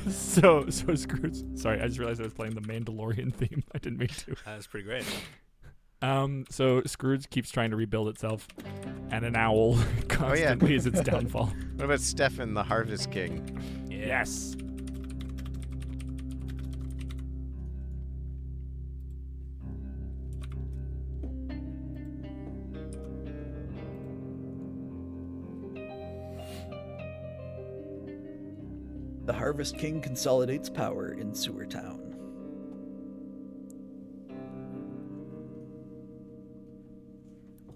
So Scrooge. Sorry, I just realized I was playing the Mandalorian theme. I didn't mean to. That's pretty great. So Scrooge keeps trying to rebuild itself, and an owl constantly is its downfall. what about Stefan the Harvest King? Yes. The Harvest King consolidates power in Sewer Town.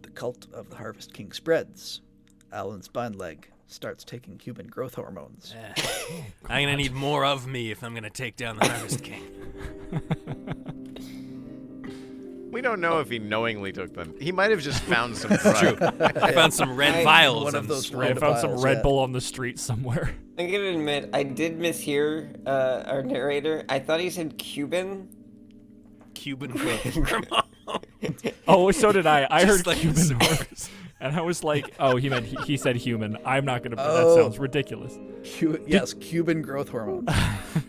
The cult of the Harvest King spreads. Alan Spineleg starts taking human growth hormones. I'm gonna need more of me if I'm gonna take down the Harvest King. We don't know if he knowingly took them. He might have just found some drug. I found some red vials. One of and those sprayed I red found some vials, Red yeah. Bull on the street somewhere. I'm gonna admit, I did mishear our narrator. I thought he said Cuban. Cuban growth hormone. Oh, so did I. I Just heard like Cuban the horse, and I was like, oh, he said human. I'm not gonna. That Oh. sounds ridiculous. Yes, Cuban growth hormones.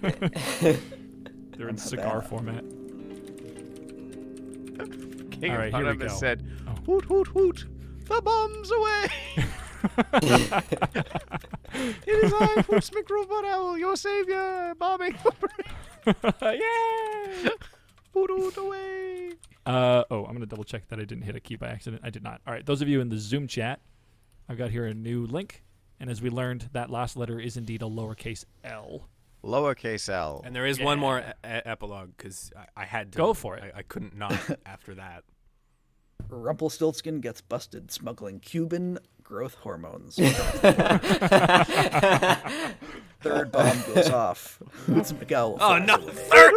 They're in cigar format. King All right, of here we Anonymous go. said, Oh. "Hoot hoot hoot, the bomb's away." It is I, Foots McRobot, your savior, bombing. Yay! Hoot hoot away. I'm gonna double check that I didn't hit a key by accident. I did not. All right, those of you in the Zoom chat, I've got here a new link, and as we learned, that last letter is indeed a lowercase L. Lowercase L. And there is one more epilogue because I had to Go for it. I couldn't not after that. Rumpelstiltskin gets busted smuggling Cuban growth hormones. Third bomb goes off. Hoots Miguel. Oh flies no! away. Third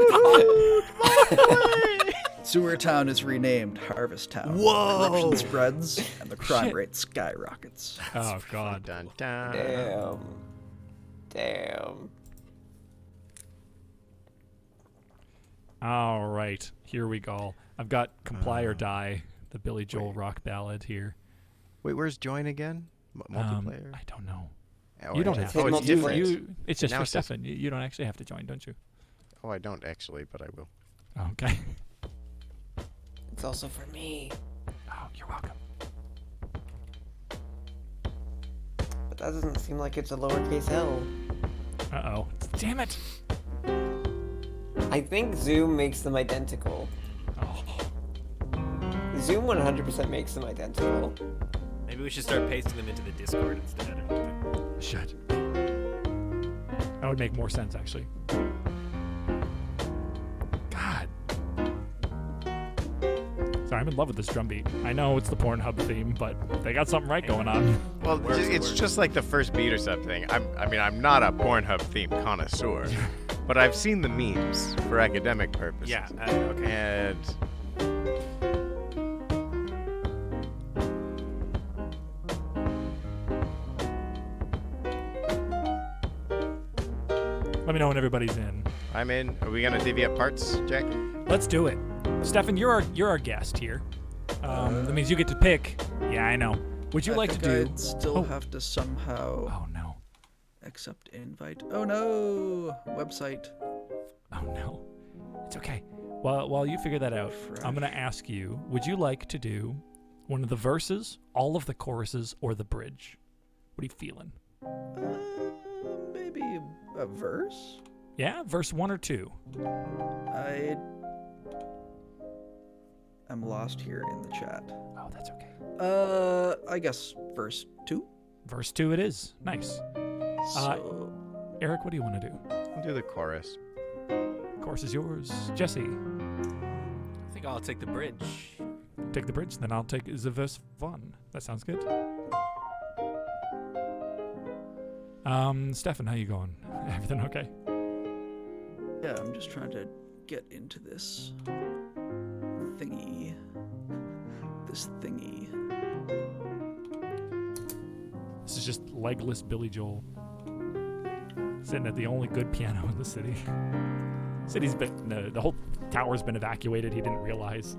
bomb! Sewer Town is renamed Harvest Town. Whoa. Corruption spreads and the crime Shit. rate skyrockets. Oh God. Dun, dun. Damn. All right, here we go. I've got Comply or Die, the Billy Joel rock ballad here. Wait, where's join again? Multiplayer? I don't know. Oh, You don't it have is. to. Oh, it's Multiplayer. different. It's just Now for it says- Stefan. You don't actually have to join, don't you? Oh, I don't actually, but I will. Okay. It's also for me. Oh, you're welcome. But that doesn't seem like it's a lowercase L. Uh-oh. Damn it. I think Zoom makes them identical. Oh. Zoom 100% makes them identical. Maybe we should start pasting them into the Discord instead. Shit. That would make more sense, actually. God. Sorry, I'm in love with this drum beat. I know it's the Pornhub theme, but they got something right going on. Well, Works, it's works. just like the first beat or something. I'm not a Pornhub theme connoisseur, but I've seen the memes for academic purposes. Yeah. Okay. And Let me know when everybody's in. I'm in. Are we gonna divvy up parts, Jack? Let's do it. Stefan, you're our guest here. That means you get to pick. Yeah, I know. Would you I like to think do? I'd still Oh. have to somehow Oh no. accept invite. Oh no! Website. Oh no. It's okay. While you figure that out, I'm gonna Fresh. ask you: would you like to do one of the verses, all of the choruses, or the bridge? What are you feeling? Maybe a verse? Yeah, verse 1 or 2. I am lost here in the chat. Oh, that's okay. I guess verse 2. Verse 2 it is. Nice. So Eric, what do you want to do? I'll do the chorus. Chorus is yours. Jesse, I think I'll take the bridge. take the bridge, then I'll take the verse 1. That sounds good. Stefan, how you going? Everything okay? yeah, I'm just trying to get into this thingy. This thingy. This is just legless Billy Joel sitting at the only good piano in the city. City's been the whole tower's been evacuated. He didn't realize.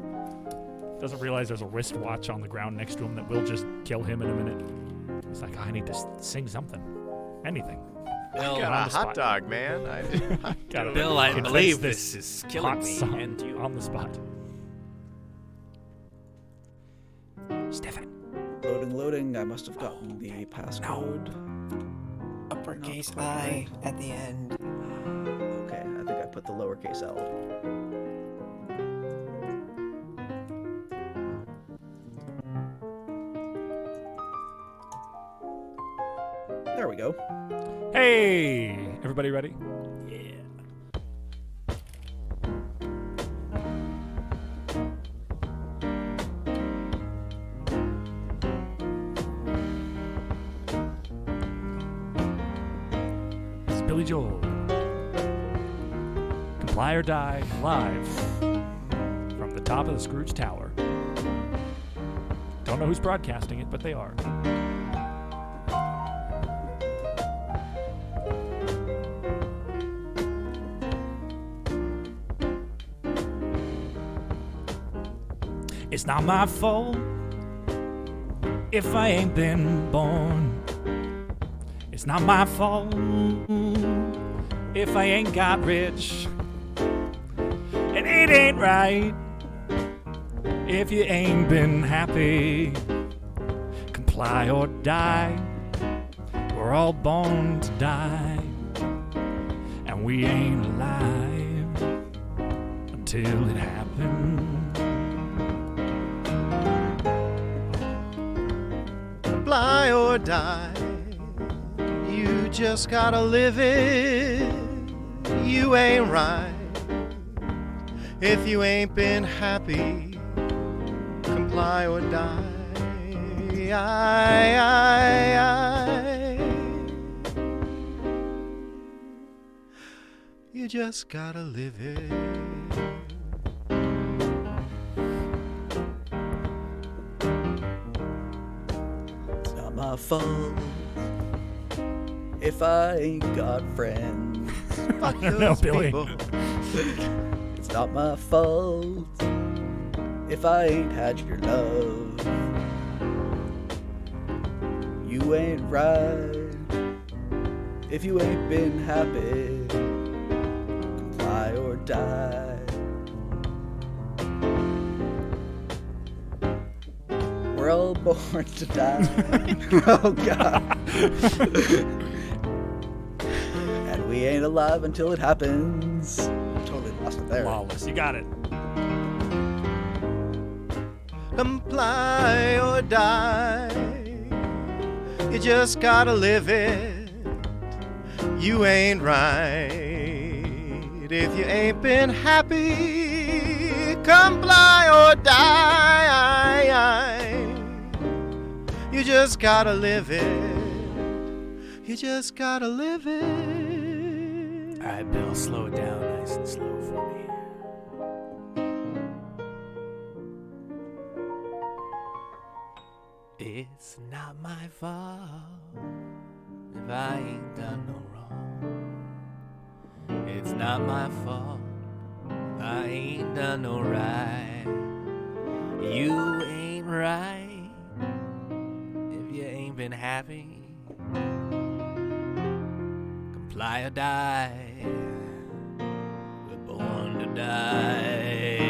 Doesn't realize there's a wristwatch on the ground next to him that will just kill him in a minute. He's like, I need to sing something, anything. Bill, Got on a the spot. hot dog, man. Gotta Bill, I condense believe this is killing hot me song and you. on the spot. Stefan. Loading. I must have gotten the passcode. Uppercase Not quite I at the end. Okay, I think I put the lowercase L. There we go. Hey, everybody ready? Yeah. This is Billy Joel. Comply or Die, live from the top of the Scrooge Tower. Don't know who's broadcasting it, but they are. It's not my fault if I ain't been born. It's not my fault if I ain't got rich. And it ain't right if you ain't been happy. Comply or die. We're all born to die. And we ain't alive until it happens. Fly or die, you just gotta live it. You ain't right if you ain't been happy. Comply or die. You just gotta live it. My fault if I ain't got friends. I don't know, Billy. It's not my fault if I ain't had your love. You ain't right if you ain't been happy. Comply or die. We're all born to die. Oh, God. And we ain't alive until it happens. Totally lost it there. Flawless. You got it. Comply or die. You just gotta live it. You ain't right if you ain't been happy. Comply or die. You just gotta live it. You just gotta live it. All right, Bill, slow it down nice and slow for me. It's not my fault if I ain't done no wrong. It's not my fault if I ain't done no right. You ain't right if you ain't been happy. Comply or die. We're born to die.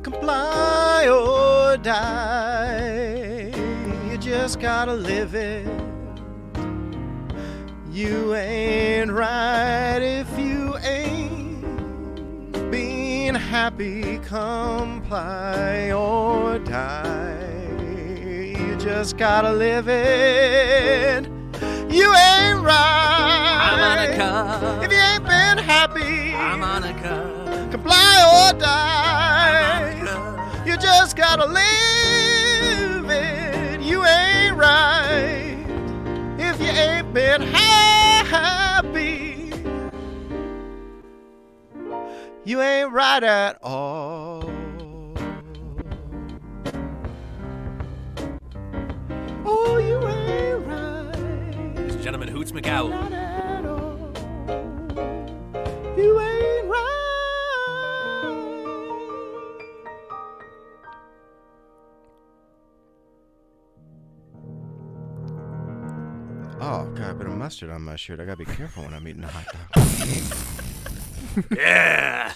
Comply or die. You just gotta live it. You ain't right if you ain't been happy. Comply or die. You just gotta live it. You ain't right. I'm on a cup. If you ain't been happy. I'm on a cup. Comply or die. You just gotta live it. You ain't right if you ain't been happy. You ain't right at all. Oh, you ain't right. Ladies and gentlemen, Hoots McGowan. Not at all. You ain't right. Oh, God, a bit of mustard on my shirt. I gotta be careful when I'm eating a hot dog. Yeah.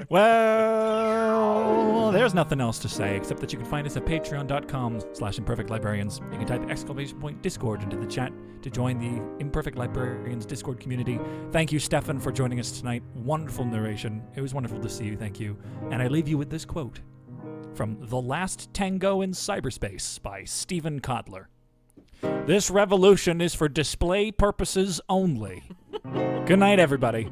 Well, there's nothing else to say except that you can find us at patreon.com/imperfectlibrarians. You can type !Discord into the chat to join the Imperfect Librarians Discord community. Thank you, Stefan, for joining us tonight. Wonderful narration. It was wonderful to see you. Thank you. And I leave you with this quote from The Last Tango in Cyberspace by Stephen Kotler. This revolution is for display purposes only. Good night, everybody.